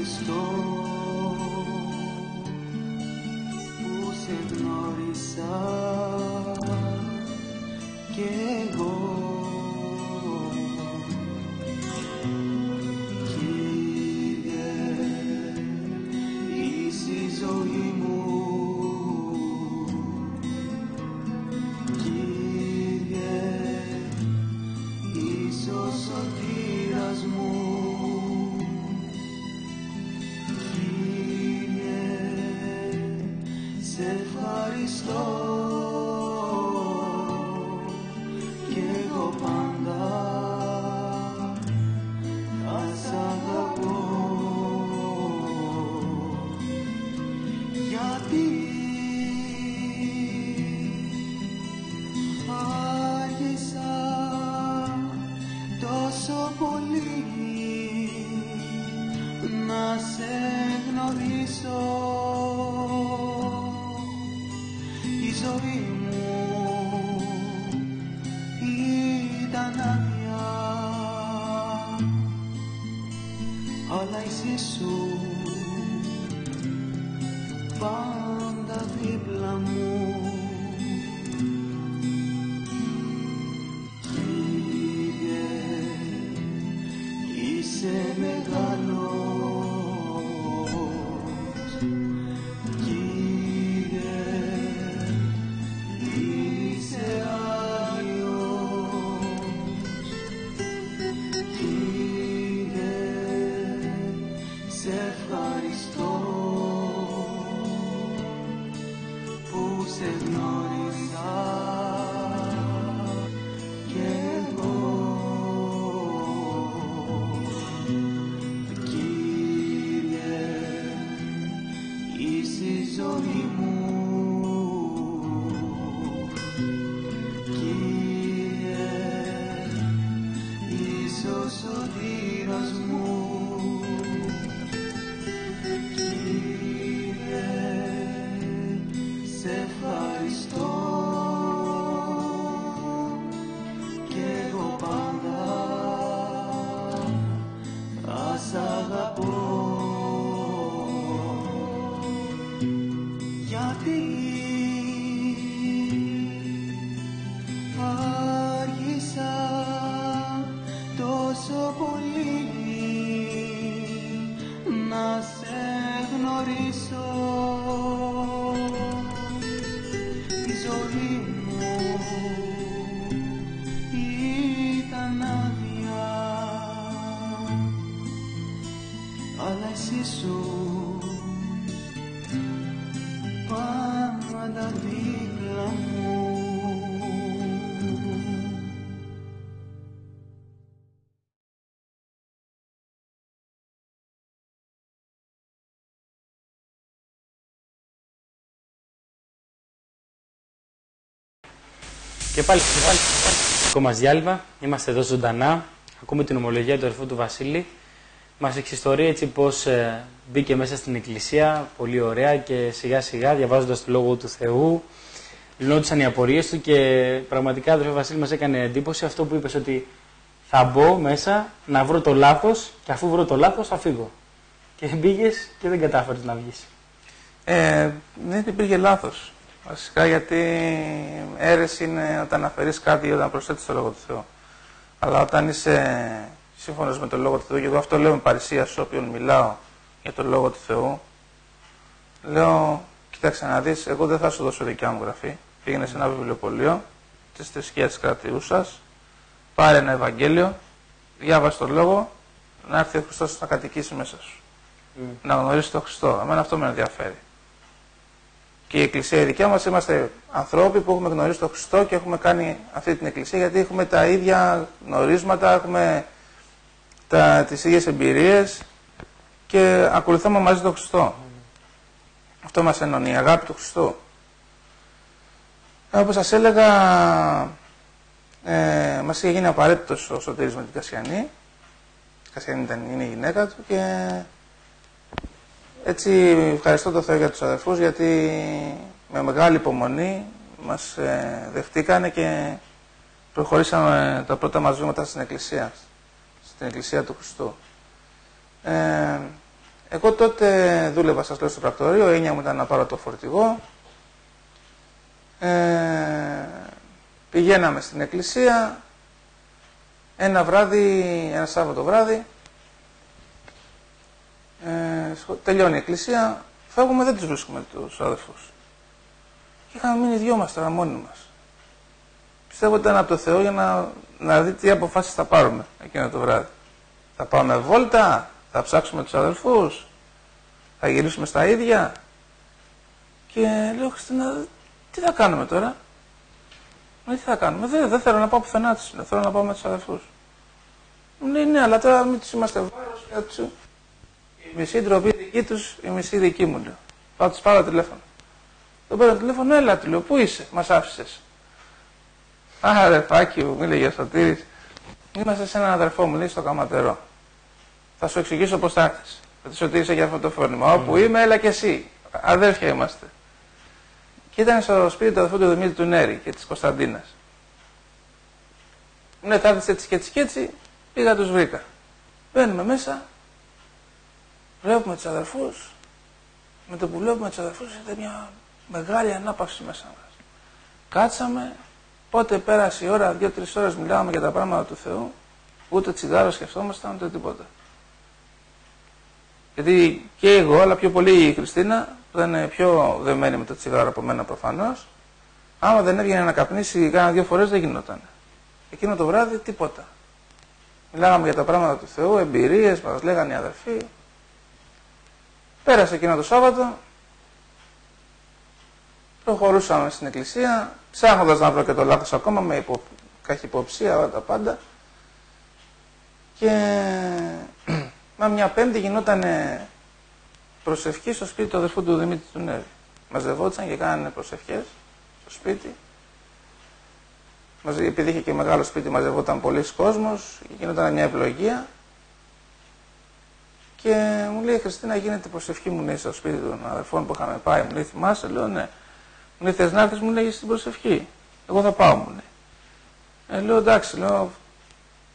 ευχαριστώ που σε γνώρισα κι εγώ. Κύριε, είσαι η ζωή μου. Κύριε, είσαι ο σωτήρας μου. Σε ευχαριστώ κι εγώ πάντα θα σ' αγαπώ, γιατί άργησα τόσο πολύ να σε γνωρίσω. Η ζωή μου ήταν άδεια, αλλά εσύ σου πάντα δίπλα μου. Κύριε, είσαι μεγάλος. Σε γνώρισα κι εγώ. Κύριε, είσαι η ζωή μου. Κύριε, είσαι ο σωτήρας μου. Σε ευχαριστώ κι εγώ πάντα θα σ' αγαπώ, γιατί άργησα τόσο πολύ να σε γνωρίσω. Η ζωή μου ήταν άδεια, αλλά εσύ σου πάντα δίπλα μου. Και πάλι δικό μας διάλειμμα, είμαστε εδώ ζωντανά, ακούμε την ομολογία του αδερφού του Βασίλη. Μας εξιστορεί έτσι πως μπήκε μέσα στην εκκλησία, πολύ ωραία, και σιγά σιγά διαβάζοντας το Λόγο του Θεού, λυνόντουσαν οι απορίες του, και πραγματικά αδερφέ Βασίλη μας έκανε εντύπωση αυτό που είπες, ότι θα μπω μέσα να βρω το λάθος και αφού βρω το λάθος θα φύγω. Και μπήκες και δεν κατάφερες να βγεις. Δεν υπήρχε λάθος. Βασικά γιατί αίρεση είναι όταν αφαιρείς κάτι, όταν προσθέτεις το Λόγο του Θεού. Αλλά όταν είσαι σύμφωνος με το Λόγο του Θεού, και εγώ αυτό λέω με παρησία σε όποιον μιλάω για το Λόγο του Θεού, λέω, κοίταξε να δεις, εγώ δεν θα σου δώσω δικιά μου γραφή. Πήγαινε σε ένα βιβλιοπωλείο της θρησκείας της κρατιούσας, πάρε ένα Ευαγγέλιο, διάβασε το Λόγο, να έρθει ο Χριστός να κατοικήσει μέσα σου. Να γνωρίσεις τον Χριστό. Εμένα αυτό με ενδιαφέρει. Και η Εκκλησία η δικιά μας είμαστε ανθρώποι που έχουμε γνωρίσει τον Χριστό και έχουμε κάνει αυτή την Εκκλησία, γιατί έχουμε τα ίδια γνωρίσματα, έχουμε τις ίδιες εμπειρίες και ακολουθούμε μαζί τον Χριστό. Αυτό μας ενώνει, η αγάπη του Χριστού. Όπως σας έλεγα, μας είχε γίνει απαραίτητος ο Σωτήρης με την Κασιανή. Η Κασιανή είναι η γυναίκα του και έτσι ευχαριστώ τον Θεό για τους αδερφούς, γιατί με μεγάλη υπομονή μας δεχτήκανε και προχωρήσαμε τα πρώτα μας βήματα στην Εκκλησία του Χριστού. Εγώ τότε δούλευα, σας λέω, στο πρακτορείο, η έννοια μου ήταν να πάρω το φορτηγό. Πηγαίναμε στην εκκλησία, ένα Σάββατο βράδυ, τελειώνει η εκκλησία, φεύγουμε, δεν τους βρίσκουμε τους αδερφούς. Και είχαμε μείνει δυο μας τώρα μόνοι μας. Πιστεύω ότι ήταν από το Θεό για να δει τι αποφάσεις θα πάρουμε εκείνο το βράδυ. Θα πάμε βόλτα, θα ψάξουμε τους αδελφούς, θα γυρίσουμε στα ίδια. Και λέω, Χριστίνα, τι θα κάνουμε τώρα? Τι θα κάνουμε? Δεν θέλω να πάω πουθενά της, θέλω να πάω με τους αδελφούς. Μου λέει, ναι, αλλά τώρα μην τους είμαστε βάρος. Η μισή ντροπή δική τους, η μισή δική μου, λέω. Θα τους πάρω τηλέφωνο. Τον παίρνω τηλέφωνο, έλα, του λέω, πού είσαι, μας άφησες? Άρε, φάκι μου, μίλε για Σωτήρης. Είμαστε σε έναν αδερφό μου, λέει, στο Καματερό. Θα σου εξηγήσω πώς θα έρθεις. Θα τη Σωτήρησα για αυτό το φρόνημα. Όπου είμαι, έλα και εσύ. Αδέρφια είμαστε. Και ήταν στο σπίτι του αδερφού του Δημήτρη του Νέρη και της Κωνσταντίνας. Ναι, θα έρθεις έτσι και έτσι και έτσι. Πήγα, τους βρήκα. Μπαίνουμε μέσα. Βλέπουμε τους αδερφούς. Με το που βλέπουμε τους αδερφούς ήταν μια μεγάλη ανάπαυση μέσα μας. Κάτσαμε. Πότε πέρασε η ώρα, 2-3 ώρες μιλάμε για τα πράγματα του Θεού. Ούτε τσιγάρο σκεφτόμασταν, ούτε τίποτα. Γιατί και εγώ, αλλά πιο πολύ η Χριστίνα, που ήταν πιο δεμένη με το τσιγάρο από μένα προφανώς, άμα δεν έβγαινε να καπνίσει κάνα 2 φορές δεν γινόταν. Εκείνο το βράδυ τίποτα. Μιλάγαμε για τα πράγματα του Θεού, εμπειρίες, μας λέγανε οι αδερφοί. Πέρασε εκείνο το Σάββατο, προχωρούσαμε στην εκκλησία, ψάχνοντας να βρω και το λάθος ακόμα, με καχυποψία, όλα τα πάντα. Και μια Πέμπτη γινόταν προσευχή στο σπίτι του αδερφού του Δημήτρη του Νέρη. Μαζευόντουσαν και κάνανε προσευχές στο σπίτι. Επειδή είχε και μεγάλο σπίτι, μαζευόταν πολλοί κόσμος, γινόταν μια ευλογία. Και μου λέει, Χριστίνα, γίνεται προσευχή, μου λέει, στο σπίτι των αδερφών που είχαμε πάει. Μου λέει, θυμάσαι? Λέω, ναι. Μου λέει, θες να έρθεις? Μου λέει, στην προσευχή. Εγώ θα πάω, μου λέει. Λέω, εντάξει, λέω,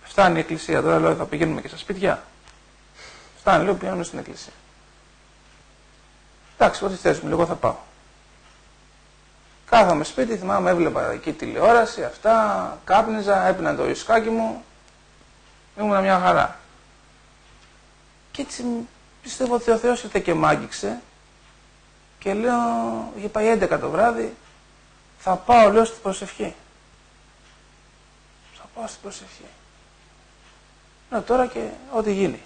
φτάνει η εκκλησία τώρα, λέω, θα πηγαίνουμε και στα σπίτια. Φτάνει, λέω, πηγαίνουμε στην εκκλησία. Εντάξει, ό,τι θες, μου λέει, εγώ θα πάω. Κάθομαι σπίτι, θυμάμαι, έβλεπα εκεί τηλεόραση, αυτά, κάπνιζα, έπινα το ισκάκι μου, ήμουνα μια χαρά. Και έτσι πιστεύω ότι ο Θεός ήρθε και μ' άγγιξε και λέω, είχε πάει 11 το βράδυ, θα πάω, λέω, στην προσευχή. Θα πάω στην προσευχή. Λέω τώρα και ό,τι γίνει.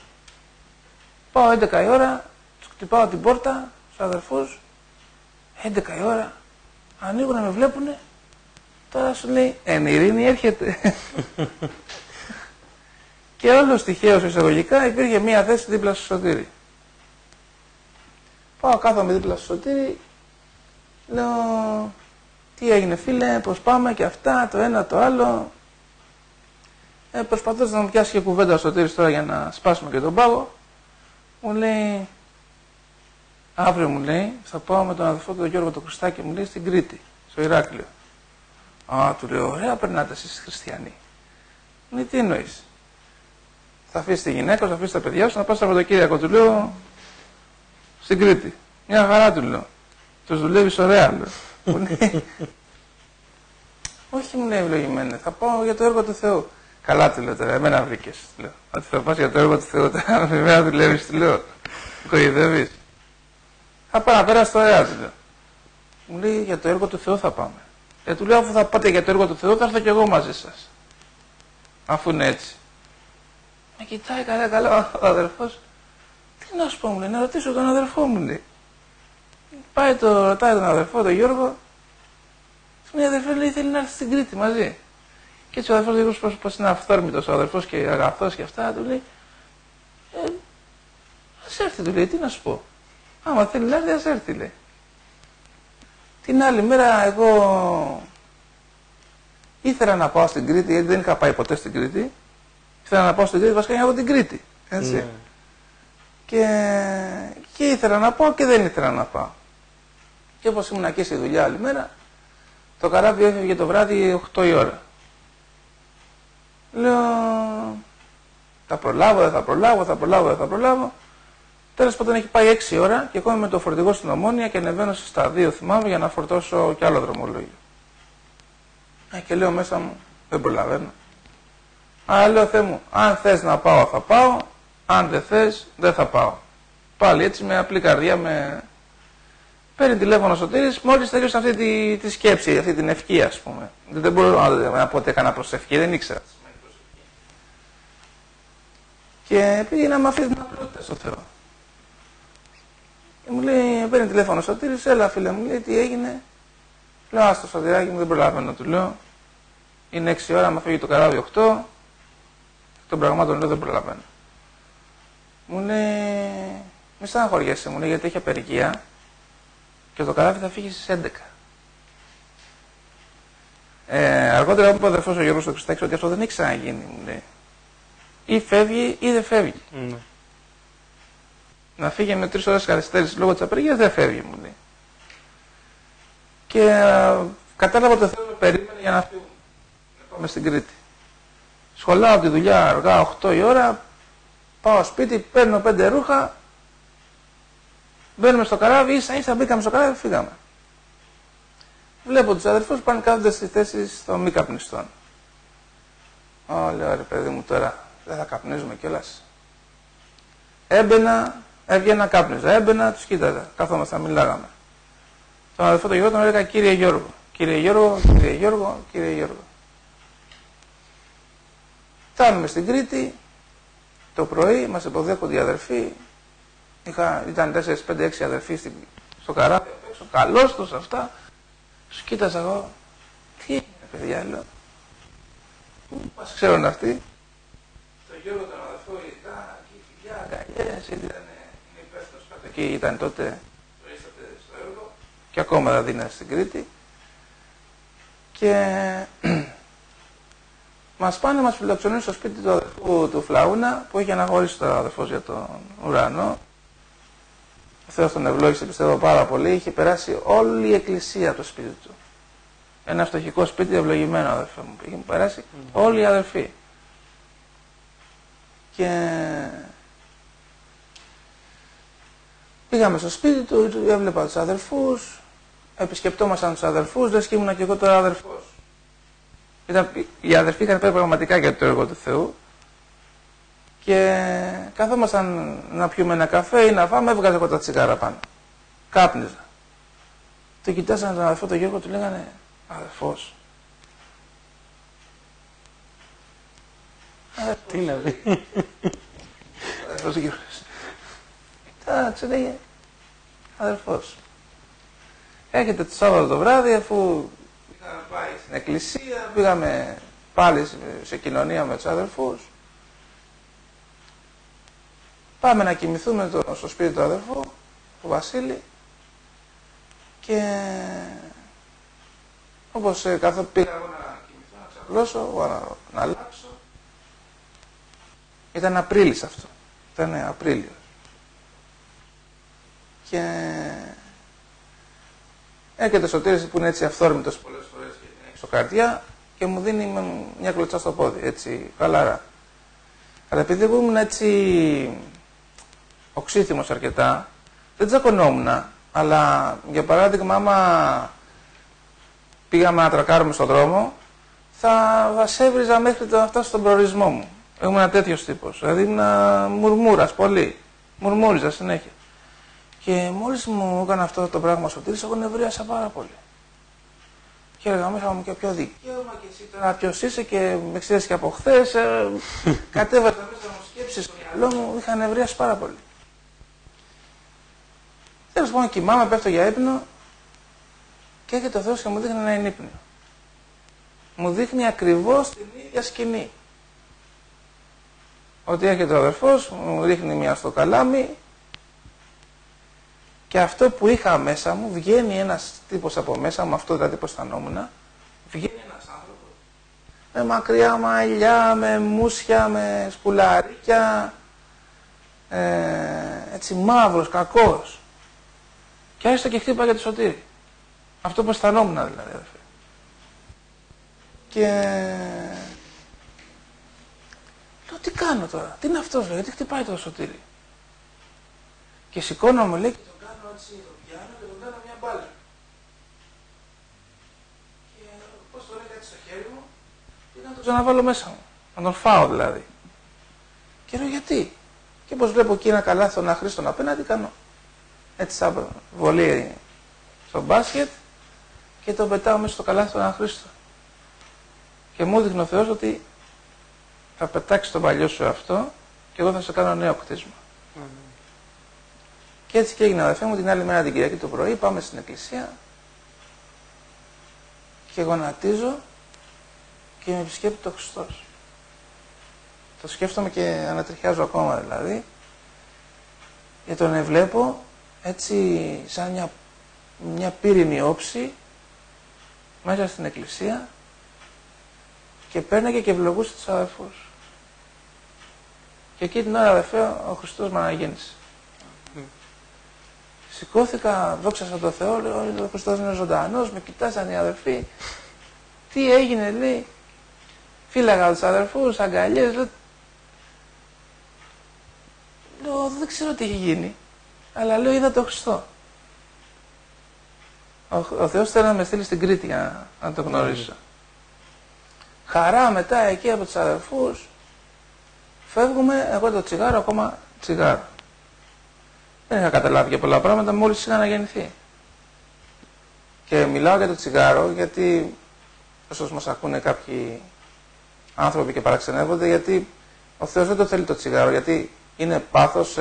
Πάω 11 η ώρα, τους χτυπάω την πόρτα στους αδερφούς, 11 η ώρα, ανοίγουνε, με βλέπουνε, τώρα σου λέει, εν ειρήνη έρχεται. Και όλος τυχαίως εισαγωγικά υπήρχε μία θέση δίπλα στο Σωτήρι. Πάω, κάθομαι δίπλα στο Σωτήρι, λέω, τι έγινε φίλε, πώς πάμε και αυτά, το ένα το άλλο. Προσπαθώντας να μου πιάσει και κουβέντα ο Σωτήρης τώρα για να σπάσουμε και τον πάγο, μου λέει, αύριο, μου λέει, θα πάω με τον αδελφό του τον Γιώργο το Χριστάκη, μου λέει, στην Κρήτη, στο Ηράκλειο. Α, του λέω, ωραία περνάτε εσείς χριστιανοί. Μου λέει, τι εννοείς? Θα αφήσει τη γυναίκα, θα αφήσει τα παιδιά σου, να πας Σαββατοκύριακο, του λέω, στην Κρήτη. Μια χαρά, του λέω. Τους δουλεύεις ωραία, λέω. Μου λέει, όχι, μου λέει, ευλογημένε, θα πάω για το έργο του Θεού. Καλά, του λέω τώρα, εμένα βρήκες. Ότι θα πας για το έργο του Θεού, τώρα με εμένα δουλεύεις, του λέω. Κοροϊδεύεις. Θα πάω να πέρασω το ωραία, του λέω. Μου λέει, για το έργο του Θεού θα πάμε. Του λέω, αφού θα πάτε για το έργο του Θεού, θα έρθω κι εγώ μαζί σας. Αφού είναι έτσι. Με κοιτάει καλά ο αδερφός. Τι να σου πω, μου λέει, να ρωτήσω τον αδερφό μου, λέει. Πάει ρωτάει τον αδερφό, τον Γιώργο. Του λέει, αδερφέ, λέει, θέλει να έρθει στην Κρήτη μαζί. Και έτσι ο αδερφός λέει, πως είναι αυθόρμητος ο αδερφός και αγαθός και αυτά, του λέει, ας έρθει, του λέει, τι να σου πω. Άμα θέλει να έρθει, ας έρθει, λέει. Την άλλη μέρα εγώ ήθελα να πάω στην Κρήτη, γιατί δεν είχα πάει ποτέ στην Κρήτη. Ήθελα να πάω στην Κρήτη, βασικά από την Κρήτη. Έτσι. Ναι. Και ήθελα να πάω και δεν ήθελα να πάω. Και όπως ήμουν εκεί στη δουλειά άλλη μέρα, το καράβι έφευγε το βράδυ 8 η ώρα. Λέω, θα προλάβω, δεν θα προλάβω. Τέλος πάντων έχει πάει 6 ώρα και ακόμα με το φορτηγό στην Ομόνια και ανεβαίνω στα 2 θυμάμαι για να φορτώσω κι άλλο δρομολόγιο. Και λέω μέσα μου, δεν προλαβαίνω. Αλλά λέω Θεέ μου, αν θες να πάω θα πάω, αν δεν θες δεν θα πάω. Πάλι έτσι με απλή καρδιά με... Παίρνει τηλέφωνο ο Σωτήρης, μόλις τελείωσε αυτή τη σκέψη, αυτή την ευχή ας πούμε. Δεν μπορώ να πω ότι έκανα προσευχή, δεν ήξερα. Και πήγαινα με αυτή την απλότητα στο Θεό. Και μου λέει, παίρνει τηλέφωνο ο Σωτήρης, έλα φίλε μου, λέει τι έγινε. Λέω, άστο Σωτηράκι μου, δεν προλαβαίνω, του λέω. Είναι 6 ώρα, μα φύγει το καράβι 8. Των πραγμάτων λέω δεν προλαβαίνω. Μου λέει, μη στεναχωριέσαι, μου λέει, γιατί έχει απεργία και το καράβι θα φύγει στις 11. Αργότερα μου είπε ο αδερφός ο Γιώργος στο Χριστάκης ότι αυτό δεν έχει ξαναγίνει, μου λέει. Ή φεύγει ή δεν φεύγει. Να φύγει με 3 ώρες καθυστέρηση λόγω της απεργίας δεν φεύγει, μου λέει. Και κατάλαβα ότι ο Θεός με περίμενε για να φύγουμε. Να πάμε στην Κρήτη. Σχολάω από τη δουλειά αργά 8 η ώρα, πάω σπίτι, παίρνω 5 ρούχα, μπαίνουμε στο καράβι, ίσα μπήκαμε στο καράβι, φύγαμε. Βλέπω τους αδερφούς πάνε κάθονται στις θέσεις των μη καπνιστών. Λέω ρε παιδί μου τώρα, δεν θα καπνίζουμε κιόλας. Έμπαινα, έβγαινα, κάπνιζα. Έμπαινα, τους κοίταζα. Καθόμασταν, μιλάγαμε. Τον αδερφό τον Γιώργο τον έλεγα Κύριε Γιώργο. Κύριε Γιώργο, Κύριε Γιώργο, Κύριε Γιώργο. Φτάνουμε στην Κρήτη, το πρωί, μας υποδέχονται οι αδερφοί. Ήταν 4, 5, 6 αδερφοί στο καράβι, έξω, καλώς τους αυτά. Τους κοίταζα εγώ. Τι έγινε παιδιά, λέω. Πού μας ξέρουν αυτοί. Το Γιώργο τον αδερφό ήταν εκεί, φιλιά, αγκαλιές, είναι υπεύθυνος κάτω εκεί, ήταν τότε, προείσταται στο έργο και ακόμα δηλαδή είναι στην Κρήτη. Και μας πάνε, μας φιλοξενούν στο σπίτι του αδερφού του Φλαούνα που είχε αναχωρήσει το αδερφός για τον ουρανό. Ο Θεός τον ευλόγησε, πιστεύω πάρα πολύ. Είχε περάσει όλη η εκκλησία από το σπίτι του. Ένα φτωχικό σπίτι ευλογημένο, αδερφέ μου. Είχε περάσει όλοι οι αδερφοί. Και πήγαμε στο σπίτι του, έβλεπα τους αδερφούς, επισκεπτόμασταν τους αδερφούς, λες και ήμουνα και εγώ τώρα αδερφός. Οι αδερφοί είχαν πέρα πραγματικά για το έργο του Θεού και καθόμασταν να πιούμε ένα καφέ ή να φάμε, έβγαζα εγώ τα τσιγάρα πάνω. Κάπνιζα. Το κοιτάσανε τον αδερφό τον Γιώργο, του λέγανε αδερφός. Τι να πει. Αδερφός ο Γιώργος. Κοιτάξε, λέγε αδερφός. Έρχεται το Σάββατο το βράδυ, αφού είχαμε πάει στην εκκλησία, πήγαμε πάλι σε κοινωνία με τους αδερφούς. Πάμε να κοιμηθούμε στο σπίτι του αδερφού, του Βασίλη, και όπως καθώς πήγα εγώ να κοιμηθώ, να ξαπλώσω, να αλλάξω, ήταν Απρίλης αυτό, ήταν Απρίλιος. Και έρχεται ο Σωτήρης που είναι έτσι αυθόρμητος πολλές φορές και την έχει στο καρδιά και μου δίνει μια κλωτσά στο πόδι, έτσι χαλαρά. Αλλά επειδή εγώ ήμουν έτσι οξύθυμος αρκετά, δεν τσακωνόμουν, αλλά για παράδειγμα άμα πήγαμε να τρακάρουμε στον δρόμο, θα βασέβριζα μέχρι να φτάσω στον προορισμό μου. Ήμουν ένα τέτοιος τύπος, δηλαδή ήμουν μουρμούρας πολύ, μουρμούριζα συνέχεια. Και μόλις μου έκανε αυτό το πράγμα ο Σωτήρης, εγώ νευρίασα πάρα πολύ. Και έλεγα μέσα μου και ποιο δικαίωμα και εσύ τώρα ποιος είσαι και με ξέρεις και από χθες. Κατέβαζα μέσα μου σκέψεις στο μυαλό μου, είχα νευρίασει πάρα πολύ. Τέλος πάντων κοιμάμαι, πέφτω για ύπνο και έρχεται ο Θεός και μου δείχνει ένα ενύπνιο. Μου δείχνει ακριβώς την ίδια σκηνή. Ότι έρχεται ο αδερφός, μου δείχνει μια στο καλάμι και αυτό που είχα μέσα μου, βγαίνει ένας τύπος από μέσα μου, αυτό δηλαδή που αισθανόμουν, βγαίνει ένας άνθρωπος με μακριά μαλλιά, με μουσια, με σκουλαρίκια, έτσι μαύρος, κακός. Και άρχισα και χτύπα για το Σωτήρη. Αυτό που αισθανόμουν δηλαδή, αδερφέ. Και λέω τι κάνω τώρα, τι είναι αυτός, γιατί χτυπάει το Σωτήρη. Και σηκώνομαι, λέει, και τον κάνω έτσι, το πιάνω και τον κάνω μια μπάλα. Και πώς το λέει κάτι στο χέρι μου, και να τον ξαναβάλω μέσα μου. Να τον φάω δηλαδή. Και λέω γιατί. Και πως βλέπω εκεί ένα καλάθι τον αχρήστον απέναντι, κάνω έτσι σαν βολή στο μπάσκετ και τον πετάω μέσα στο καλάθι τον αχρήστον. Και μου δείχνει ο Θεός ότι θα πετάξει τον παλιό σου αυτό και εγώ θα σε κάνω νέο κτίσμα. Και έτσι και έγινε, αδερφέ μου, την άλλη μέρα την Κυριακή το πρωί, πάμε στην εκκλησία και γονατίζω και με επισκέπτεται ο Χριστός. Το σκέφτομαι και ανατριχιάζω ακόμα δηλαδή. Και τον βλέπω έτσι σαν μια πύρινη όψη μέσα στην εκκλησία και παίρναγε και ευλογούσε τους αδερφούς. Και εκεί την ώρα, αδερφέ, ο Χριστός με αναγέννησε. Σηκώθηκα, δόξασα τον Θεό, λέω, ο Χριστός είναι ζωντανός, με κοιτάσαν οι αδερφοί. Τι έγινε, λέει. Φύλαγα τους αδερφούς, αγκαλιές, λέω, δεν ξέρω τι έχει γίνει, αλλά λέω, είδα τον Χριστό. Ο Θεός θέλει να με στείλει στην Κρήτη για να το γνωρίσω. Χαρά μετά εκεί από τους αδερφούς, φεύγουμε, εγώ το τσιγάρο ακόμα τσιγάρο. Δεν είχα καταλάβει και πολλά πράγματα, μόλις είχα αναγεννηθεί. Και μιλάω για το τσιγάρο, γιατί όσο μας ακούνε κάποιοι άνθρωποι και παραξενεύονται, γιατί ο Θεός δεν το θέλει το τσιγάρο, γιατί είναι πάθος,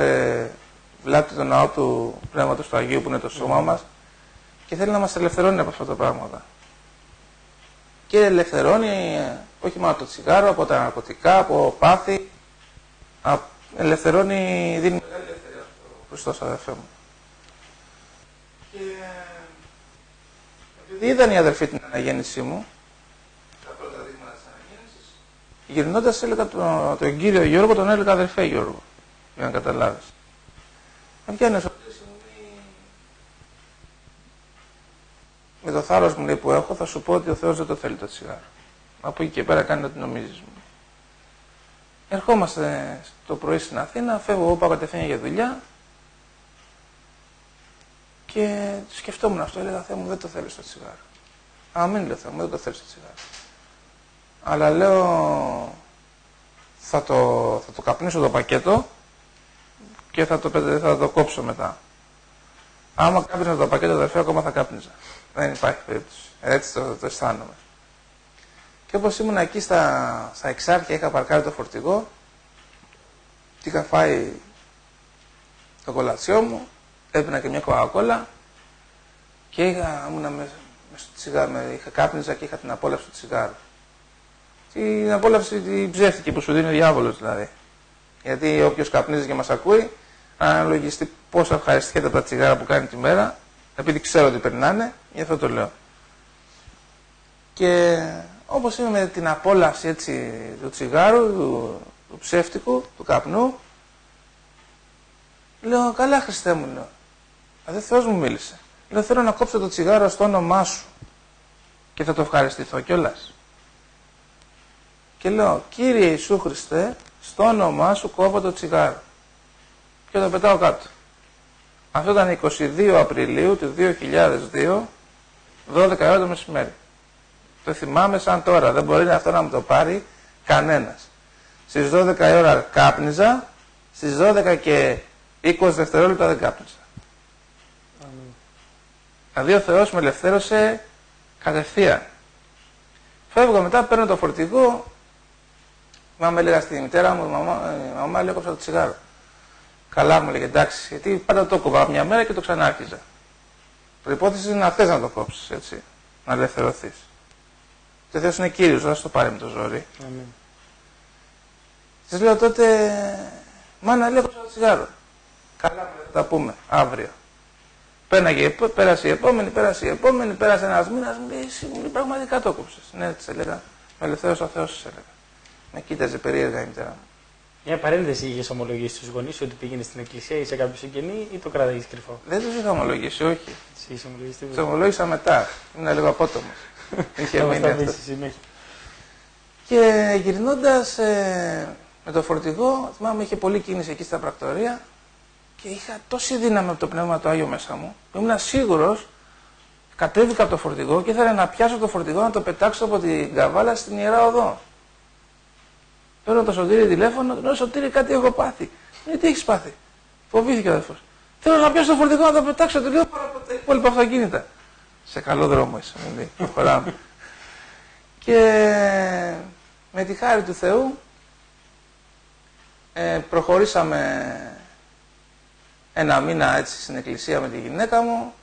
βλάπτει τον ναό του Πνεύματος του Αγίου που είναι το σώμα μας και θέλει να μας ελευθερώνει από αυτά τα πράγματα. Και ελευθερώνει όχι μόνο το τσιγάρο, από τα ναρκωτικά, από πάθη, ελευθερώνει, δίνει μεγάλη ελευθερία στο Χριστός, αδερφέ μου. Και επειδή είδαν οι αδερφοί την αναγέννησή μου, τα πρώτα δείγματα της αναγέννησης, γυρνώντας έλεγα τον κύριο Γιώργο, τον έλεγα αδερφέ Γιώργο, για να καταλάβεις. Με πιάνει με το θάρρος μου, λέει, που έχω, θα σου πω ότι ο Θεός δεν το θέλει το τσιγάρο. Από εκεί και πέρα κάνει ό,τι νομίζεις μου. Ερχόμαστε το πρωί στην Αθήνα, φεύγω εγώ, πάω κατευθείαν για δουλειά και σκεφτόμουν αυτό, έλεγα, Θεέ μου, δεν το θέλεις το τσιγάρο. Αμήν, λέω, Θεέ μου, δεν το θέλεις το τσιγάρο. Αλλά λέω, θα το καπνίσω το πακέτο και θα το κόψω μετά. Άμα κάπνιζα το πακέτο, αδερφέ, ακόμα θα κάπνιζα. Δεν υπάρχει περίπτωση. Έτσι το αισθάνομαι. Και όπως ήμουν εκεί στα Εξάρχεια, είχα παρκάρει το φορτηγό και είχα φάει το κολατσιό μου, έπινα και μια κοκακόλα και είχα κάπνιζα και είχα την απόλαυση του τσιγάρου. Την απόλαυση την ψεύτικη που σου δίνει ο διάβολος δηλαδή. Γιατί όποιος καπνίζει και μας ακούει, αναλογιστεί πόσο ευχαριστιέται από τα τσιγάρα που κάνει τη μέρα, επειδή ξέρω ότι περνάνε, γι' αυτό το λέω. Και όπως είμαι με την απόλαυση έτσι, του τσιγάρου, του ψεύτικου, του καπνού, λέω, καλά Χριστέ μου, λέω. Δηλαδή Θεός μου μίλησε. Λέω, θέλω να κόψω το τσιγάρο στο όνομά σου και θα το ευχαριστηθώ κιόλας. Και λέω, Κύριε Ιησού Χριστέ, στο όνομά σου κόβω το τσιγάρο. Και το πετάω κάτω. Αυτό ήταν 22 Απριλίου του 2002, 12 ώρα το μεσημέρι. Το θυμάμαι σαν τώρα, δεν μπορεί αυτό να μου το πάρει κανένας. Στις 12 ώρα κάπνιζα, στις 12 και 20 δευτερόλεπτα δεν κάπνιζα. Δηλαδή ο Θεός με ελευθέρωσε κατευθείαν. Φεύγω μετά, παίρνω το φορτηγό, μάμα έλεγα στη μητέρα μου, μαμά λέει κόψα το τσιγάρο. Καλά μου λέγε, εντάξει, γιατί πάντα το κόβα μια μέρα και το ξανάρχιζα. Προϋπόθεση είναι να θες να το κόψεις, έτσι, να ελευθερωθείς. Και ο Θεός είναι Κύριος, δεν θα το πάρει με το ζόρι. Της λέω τότε, μάνα λέει κόψα το τσιγάρο. Καλά μου θα τα πούμε, αύριο. Πέρασε η επόμενη, πέρασε ένας μήνας, μου λέει, εσύ μου λέει, πραγματικά το κόψες. Ναι, της έλεγα, με ελευθέρωσε ο Θεός, της έλεγα. Με κοίταζε περίεργα η μητέρα μου. Μια παρένθεση, είχες ομολογήσει στους γονείς σου ότι πήγαινε στην εκκλησία ή σε κάποιο συγγενή ή το κράταγες κρυφό? Δεν τους είχα ομολογήσει, όχι. Τους ομολογήσει τίποτα? Τους ομολόγησα μετά. Ήμουν λίγο απότομος. Είχε μείνει αυτό. Και γυρνώντας με το φορτηγό, θυμάμαι είχε πολλή κίνηση εκεί στα πρακτορία Και είχα τόση δύναμη από το Πνεύμα του Άγιο μέσα μου, που ήμουν σίγουρος, κατέβηκα από το φορτηγό και ήθελα να πιάσω το φορτηγό να το πετάξω από την καβάλα στην Ιερά Οδό. Παίρνω το Σωτήρι τηλέφωνο, του λέω Σωτήρι, κάτι έχω πάθει. Τι έχεις πάθει? Φοβήθηκε ο αδερφός. Θέλω να πιάσω το φορτηγό να το πετάξω, του λέω παρά από τα υπόλοιπα αυτοκίνητα. Σε καλό δρόμο είσαι, μου λέει. Προχωράμε. Και με τη χάρη του Θεού προχωρήσαμε ένα μήνα έτσι στην εκκλησία με τη γυναίκα μου.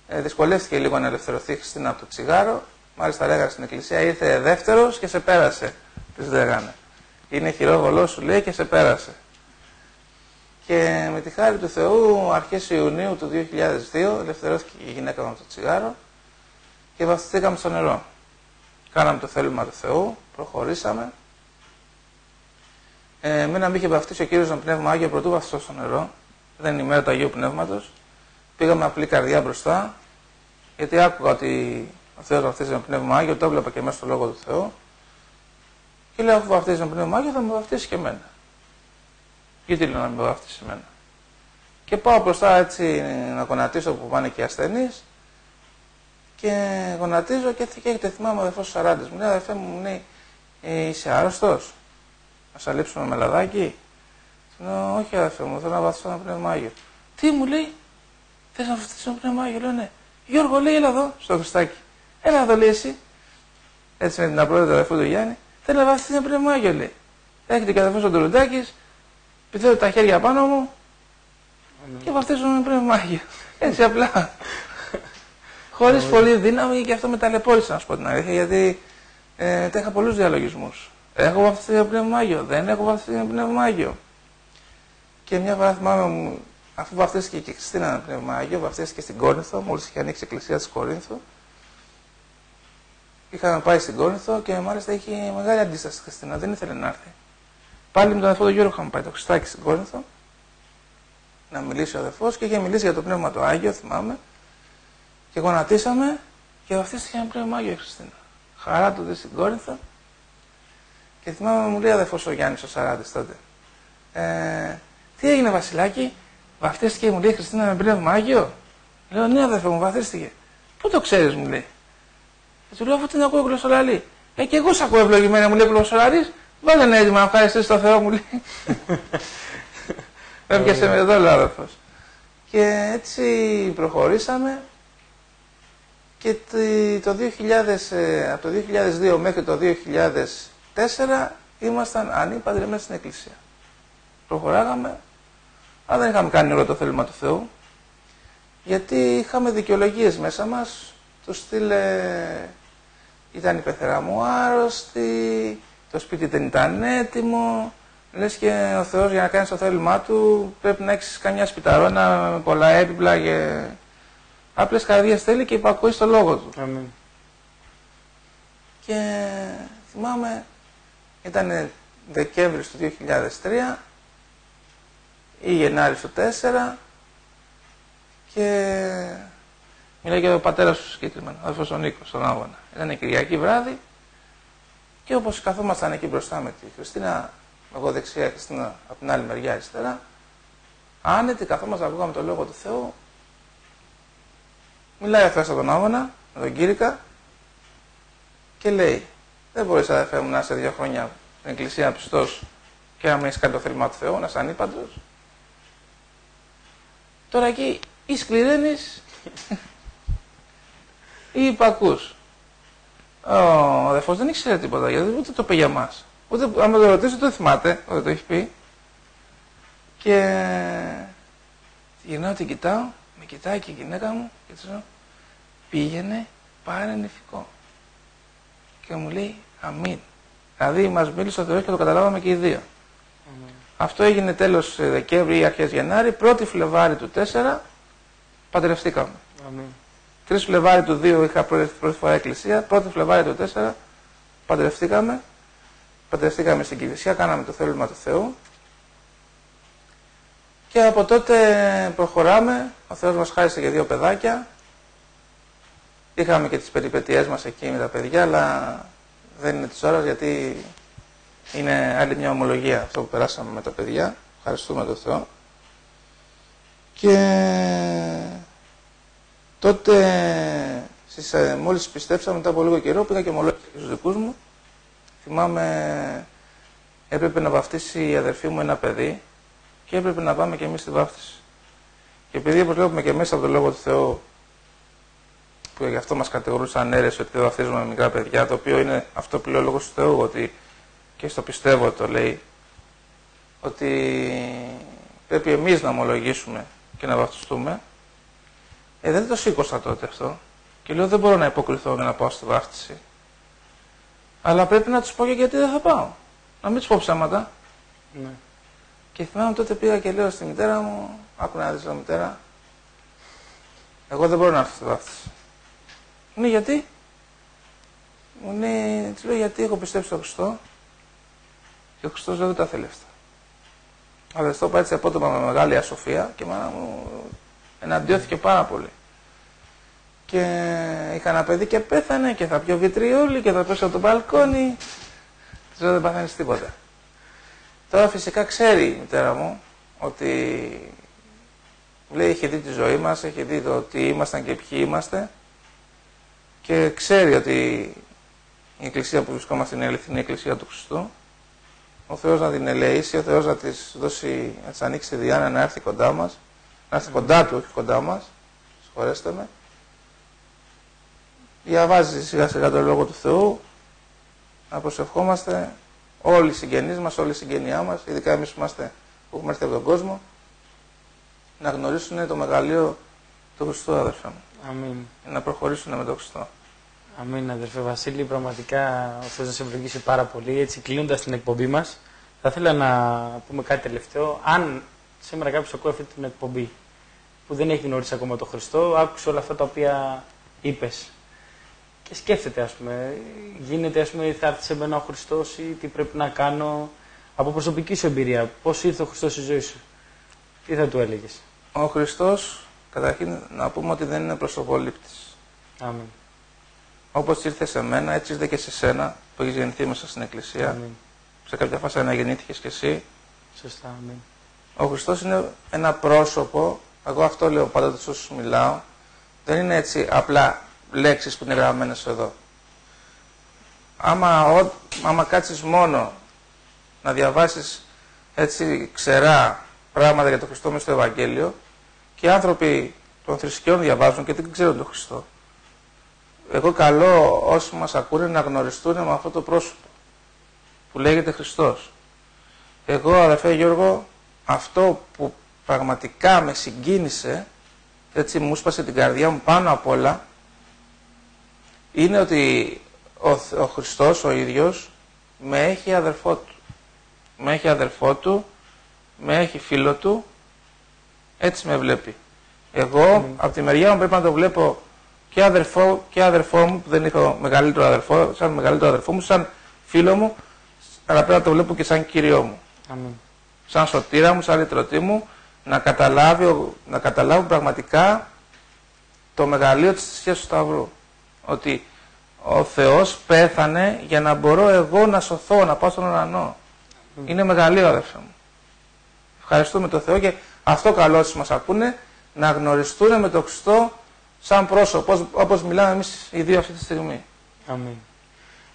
Δυσκολεύτηκε λίγο να ελευθερωθεί η Χριστίνα από το τσιγάρο. Μάλιστα λέγανε στην εκκλησία, ήρθε δεύτερος και σε πέρασε. Της λέγανε. Είναι χειρόβολό σου, λέει, και σε πέρασε. Και με τη χάρη του Θεού, αρχές Ιουνίου του 2002, ελευθερώθηκε η γυναίκα μου από το τσιγάρο και βαφτιστήκαμε στο νερό. Κάναμε το θέλημα του Θεού, προχωρήσαμε. Εμένα με είχε βαφτίσει ο Κύριος με Πνεύμα Άγιο πρωτού βαφτιστώ στο νερό. Δεν είναι η μέρα του Αγίου Πνεύματος. Πήγαμε απλή καρδιά μπροστά, γιατί άκουγα ότι ο Θεός βαφτίζει με Πνεύμα Άγιο, το έβλεπα και μέσα στο Λόγο του Θεού. Και λέω, αφού βαφτίζει με Πνεύμα Άγιο, θα με βαφτίσει και εμένα. Γιατί λέω να με βαφτίσει εμένα? Και πάω μπροστά έτσι να γονατίσω που πάνε και οι ασθενείς. Και γονατίζω και θυμάμαι ο αδερφός του Σαράντες. Μου λέει, αδερφέ μου, λέει, είσαι άρρωστος? Να σε αλείψουμε με λαδάκι? Του λέω, όχι αδερφέ μου, θέλω να βαφτίσω με Πνεύμα Άγιο. Τι μου λέει? Θες να βαφτίσεις με Πνεύμα Άγιο? Λέω, ναι. Γιώργο, λέει, έλα εδώ, στο Χριστάκι. Έλα εδώ, λέει, εσύ. Έτσι με την απλότητα του αδερφού του Γιάννη. Θέλω να βαφτίσει με Πνεύμα Άγιο, λέει. Έρχεται και ο αδερφός ο Ντουρουντάκης, πηδέω τα χέρια πάνω μου και βαφτίζω με Πνεύμα Άγιο. Έτσι απλά. Χωρίς πολύ δύναμη, και αυτό με ταλαιπώρησε, να σου πω την αλήθεια, γιατί είχα πολλούς διαλογισμούς. Έχω βαφτιστεί με Πνεύμα Άγιο, δεν έχω βαφτιστεί με Πνεύμα Άγιο. Και μια φορά θυμάμαι, αφού βαφτίστηκε και η Χριστίνα με Πνεύμα Άγιο, βαφτίστηκε στην Κόρινθο, μόλις είχε ανοίξει η εκκλησία της Κορίνθου. Είχαμε πάει στην Κόρινθο και μάλιστα είχε μεγάλη αντίσταση στη Χριστίνα, δεν ήθελε να έρθει. Πάλι με τον αδερφό του Γιώργο είχαμε πάει το Χριστάκι στην Κόρινθο να μιλήσει ο αδερφός και είχε μιλήσει για το Πνεύμα του Άγιο, θυμάμαι. Και γονατίσαμε και βαφτίστηκε με Πνεύμα Άγιο η Χριστίνα. Χαρά του δε στην Κόρινθο. Και θυμάμαι, μου λέει ο αδερφός ο Γιάννης ο Σαράντης τότε. Τι έγινε Βασιλάκη, βαφτίστηκε, μου λέει η Χριστίνα με Πνεύμα Άγιο? Λέω, ναι αδερφέ μου, βαφτίστηκε. Πού το ξέρεις, μου λέει. Και του λέω, αφού την ακούω γλωσσολαλή. Και εγώ σ' ακούω ευλογημένα, μου λέει γλωσσολαλής. Βάλε ένα έτοιμο να ευχαριστήσεις τον Θεό, μου λέει. Έπιασε με εδώ, λέει ο αδερφός. Και έτσι προχωρήσαμε. Και από το 2002 μέχρι το 2004 ήμασταν ανήπαντροι μέσα στην εκκλησία. Προχωράγαμε, αλλά δεν είχαμε κάνει όλο το θέλημα του Θεού, γιατί είχαμε δικαιολογίες μέσα μας, του στυλ ήταν η πεθερά μου άρρωστη, το σπίτι δεν ήταν έτοιμο, λες και ο Θεός για να κάνεις το θέλημά του πρέπει να έχεις καμιά σπιταρόνα με πολλά έπιπλα και απλές καρδιές θέλει και υπακούει στο λόγο του. Αμήν. Και θυμάμαι, ήταν Δεκέμβρης του 2003 ή Γενάρης του 2004 και μιλάει και ο πατέρας του συγκεκριμένα, ο αδερφός ο Νίκος, στον Άγωνα. Ήταν Κυριακή βράδυ και όπως καθόμασταν εκεί μπροστά με τη Χριστίνα, εγώ δεξιά, η Χριστίνα από την άλλη μεριά αριστερά, άνετη καθόμασταν, ακούγαμε το Λόγο του Θεού. Μιλάει αυτός από τον Άγωνα, με τον Κύρικα και λέει, δεν μπορείς αδερφέ μου να είσαι 2 χρόνια στην εκκλησία πιστός και να μην έχεις κάνει το θέλημα του Θεού, να είσαι ανήπαντρος. Τώρα εκεί ή σκληραίνεις ή υπακούς. Ο αδερφός δεν ήξερε τίποτα, γιατί ούτε το είπε για μας. Ούτε, αν με το ρωτήσω, δεν θυμάται ότι το έχει πει. Και γυρνάω, την κοιτάω, με κοιτάει και η γυναίκα μου και της λέω, πήγαινε, πάρε νηφικό. Και μου λέει, αμήν. Δηλαδή μας μίλησε ο Θεός και το καταλάβαμε και οι δύο. Αυτό έγινε τέλος Δεκέμβρη ή αρχές Γενάρη, 1η Φλεβάρη του 4 παντρευτήκαμε. 3 Φλεβάρη του 2 είχα πρώτη φορά εκκλησία, 1η Φλεβάρη του 4 παντρευτήκαμε. Παντρευτήκαμε στην Κηφισιά, κάναμε το θέλημα του Θεού. Και από τότε προχωράμε, ο Θεός μας χάρισε και 2 παιδάκια. Είχαμε και τις περιπετειές μας εκεί με τα παιδιά, αλλά δεν είναι της ώρας γιατί είναι άλλη μια ομολογία αυτό που περάσαμε με τα παιδιά. Ευχαριστούμε τον Θεό. Και τότε, μόλις πιστέψα, μετά από λίγο καιρό, πήγα και ομολόγησα στους δικούς μου. Θυμάμαι, έπρεπε να βαφτίσει η αδερφή μου ένα παιδί και έπρεπε να πάμε και εμείς στη βάφτιση. Και επειδή, όπως βλέπουμε και μέσα από τον Λόγο του Θεού, που γι' αυτό μας κατηγορούσαν αίρεση ότι δεν βαφτίζουμε μικρά παιδιά, το οποίο είναι αυτό που λέει ο Λόγος του Θεού, ότι και στο πιστεύω το λέει, ότι πρέπει εμείς να ομολογήσουμε και να βαφτιστούμε. Δεν το σήκωσα τότε αυτό και λέω δεν μπορώ να υποκριθώ για να πάω στη βάφτιση. Αλλά πρέπει να τους πω και γιατί δεν θα πάω. Να μην τους πω ψέματα. Ναι. Και θυμάμαι τότε πήγα και λέω στη μητέρα μου, άκου να δεις, λέω μητέρα, εγώ δεν μπορώ να έρθω στη βάφτιση. Ναι, γιατί? Μου λέει, της λέω γιατί έχω πιστέψει στον Χριστό και ο Χριστός δεν τα θέλει αυτά. Αλλά δεν το είπα έτσι απότομα με μεγάλη ασοφία και η μάνα μου εναντιώθηκε πάρα πολύ. Και είχα ένα παιδί και πέθανε και θα πιω βιτριούλι και θα πέσω από το μπαλκόνι. Της λέω δεν παθαίνεις τίποτα. Τώρα φυσικά ξέρει η μητέρα μου ότι λέει έχει δει τη ζωή μας, έχει δει το τι ήμασταν και ποιοι είμαστε και ξέρει ότι η εκκλησία που βρισκόμαστε είναι η αληθινή εκκλησία του Χριστού. Ο Θεός να την ελεήσει, ο Θεός να της δώσει, να της ανοίξει τη διάνοια να έρθει κοντά μας, να έρθει κοντά του, όχι κοντά μας, συγχωρέστε με. Διαβάζει σιγά σιγά τον Λόγο του Θεού, να προσευχόμαστε όλοι οι συγγενείς μας, όλη η συγγενειά μας, ειδικά εμείς που έχουμε έρθει από τον κόσμο, να γνωρίσουν το μεγαλείο του Χριστού, αδερφέ μου. Αμήν. Να προχωρήσουν με τον Χριστό. Αμήν, αδερφέ Βασίλη. Πραγματικά ο Θεός να σε ευλογήσει πάρα πολύ. Έτσι, κλείνοντας την εκπομπή μας, θα ήθελα να πούμε κάτι τελευταίο. Αν σήμερα κάποιος ακούει αυτή την εκπομπή που δεν έχει γνωρίσει ακόμα τον Χριστό, άκουσε όλα αυτά τα οποία είπες και σκέφτεται, ας πούμε, γίνεται, ας πούμε, θα έρθει σε μένα ο Χριστός ή τι πρέπει να κάνω, από προσωπική σου εμπειρία, πώς ήρθε ο Χριστός στη ζωή σου, τι θα του έλεγες? Ο Χριστός, καταρχήν να πούμε ότι δεν είναι προσωπολήπτης. Αμήν. Όπως ήρθε σε μένα, έτσι ήρθε και σε σένα που έχεις γεννηθεί μέσα στην Εκκλησία. Αμήν. Σε κάποια φάση αναγεννήθηκες κι εσύ. Σωστά, αμήν. Ο Χριστός είναι ένα πρόσωπο, εγώ αυτό λέω πάντα τους όσους μιλάω, δεν είναι έτσι απλά λέξεις που είναι γραμμένες εδώ. Άμα κάτσεις μόνο να διαβάσεις έτσι ξερά πράγματα για τον Χριστό μες στο Ευαγγέλιο και οι άνθρωποι των θρησκειών διαβάζουν και δεν ξέρουν τον Χριστό. Εγώ καλώ όσοι μας ακούνε να γνωριστούν με αυτό το πρόσωπο που λέγεται Χριστός. Εγώ, αδερφέ Γιώργο, αυτό που πραγματικά με συγκίνησε, έτσι μου σπάσε την καρδιά μου πάνω απ' όλα, είναι ότι ο Χριστός ο ίδιος με έχει αδερφό του. Με έχει αδερφό του, με έχει φίλο του, έτσι με βλέπει. Εγώ από τη μεριά μου πρέπει να το βλέπω και αδερφό μου, που δεν είχα μεγαλύτερο αδερφό, σαν μεγαλύτερο αδερφό μου, σαν φίλο μου, αλλά πρέπει να το βλέπω και σαν Κύριό μου. Αμήν. Σαν σωτήρα μου, σαν λυτρωτή μου, να καταλάβω πραγματικά το μεγαλείο της θυσίας του Σταυρού. Ότι ο Θεός πέθανε για να μπορώ εγώ να σωθώ, να πάω στον ουρανό. Είναι μεγαλείο, αδερφέ μου. Ευχαριστούμε τον Θεό και αυτό καλό όσοι μας ακούνε, να γνωριστούν με τον Χριστό σαν πρόσωπο, όπως μιλάμε εμείς οι δύο αυτή τη στιγμή. Αμήν.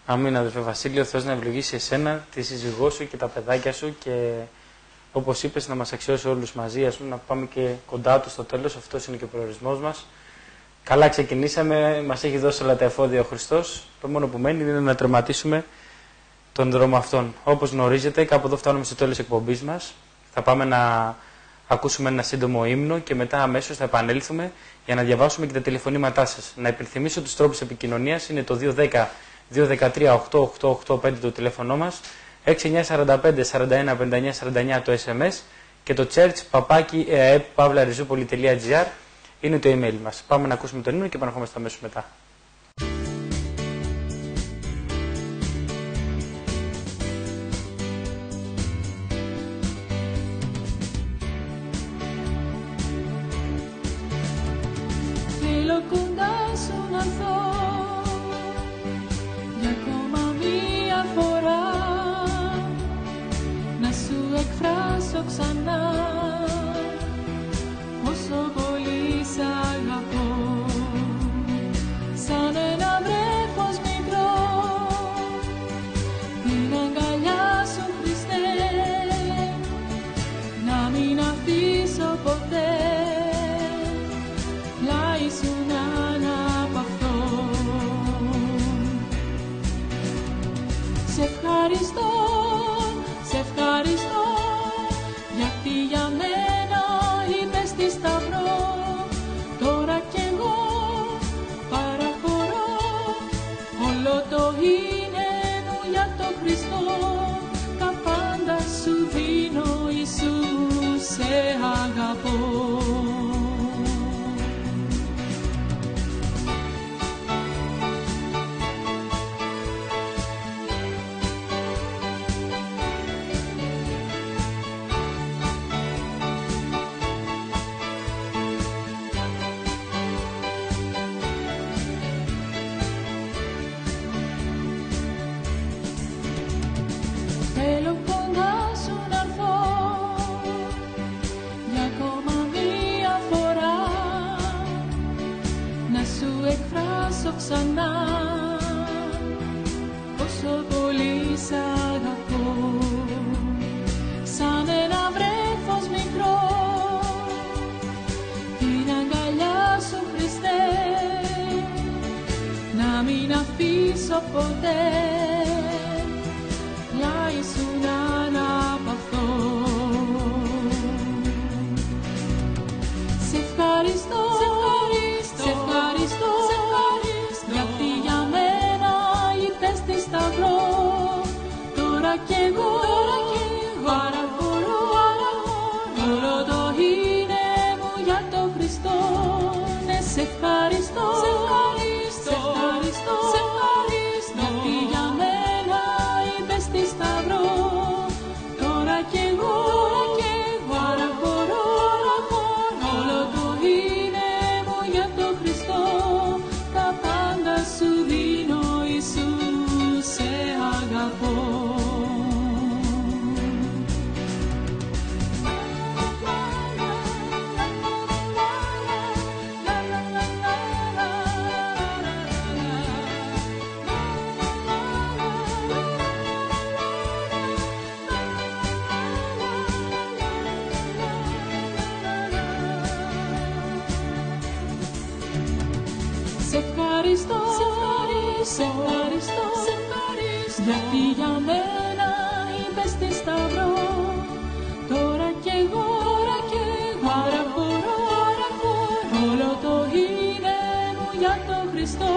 Αμήν, αδερφέ Βασίλειο, ο Θεός να ευλογήσει εσένα, τη σύζυγό σου και τα παιδάκια σου και όπως είπες να μας αξιώσει όλους μαζί, ας πούμε, να πάμε και κοντά του στο τέλος, αυτός είναι και ο προορισμός μας. Καλά ξεκινήσαμε, μας έχει δώσει όλα τα εφόδια ο Χριστός, το μόνο που μένει είναι να τερματίσουμε τον δρόμο αυτόν. Όπως γνωρίζετε, κάπου εδώ φτάνουμε στο τέλος της εκπομπής μας. Θα πάμε να ακούσουμε ένα σύντομο ύμνο και μετά αμέσως θα επανέλθουμε για να διαβάσουμε και τα τηλεφωνήματά σας. Να υπενθυμίσω τους τρόπους επικοινωνίας, είναι το 210-213-8885 το τηλέφωνο μας, 6945-4159-49 το SMS και το church@eaep.pavlarizopoli.gr είναι το email μας. Πάμε να ακούσουμε το ύμνο και επαναρχόμαστε αμέσως μετά. Θέλω κοντά σου να έρθω για ακόμα μία φορά, να σου εκφράσω ξανά Σε ευχαριστώ, σε ευχαριστώ, γιατί για μένα είπες τη σταυρό. Τώρα κι εγώ παραχωρώ όλο το είναι μου για το Χριστό. Τα πάντα σου δίνω, Ιησού, σε αγαπώ. Θέλω κοντά σου να έρθω για ακόμα μία φορά, να σου εκφράσω ξανά πόσο πολύ σ' αγαπώ. Σαν ένα βρέφος μικρό την αγκαλιά σου, Χριστέ, να μην αφήσω ποτέ πλάι σου να αναπαυθώ. Σε ευχαριστώ, σε ευχαριστώ, γιατί για μένα είπες τη σταυρό. Τώρα κι εγώ παραχωρώ όλο το είναι μου για το Χριστό. Ναι, σε ευχαριστώ, σε ευχαριστώ, γιατί για μένα είπες τη σταυρό. Τώρα κι εγώ παραχωρώ όλο το είναι μου για το Χριστό. Τα πάντα σου δίνω, Ιησού, σε αγαπώ. Σε ευχαριστώ, σε ευχαριστώ, γιατί για μένα είπες τη σταυρό. Τώρα κι εγώ παραχωρώ όλο το είναι μου για το Χριστό.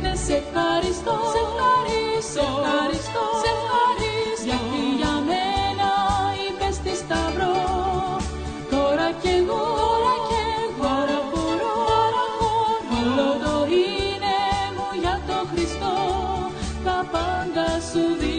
Ναι, σε ευχαριστώ, γιατί για μένα είπες τη σταυρό. Τώρα κι εγώ παραχωρώ όλο το είναι μου για το Χριστό. Τα πάντα σου δίνω.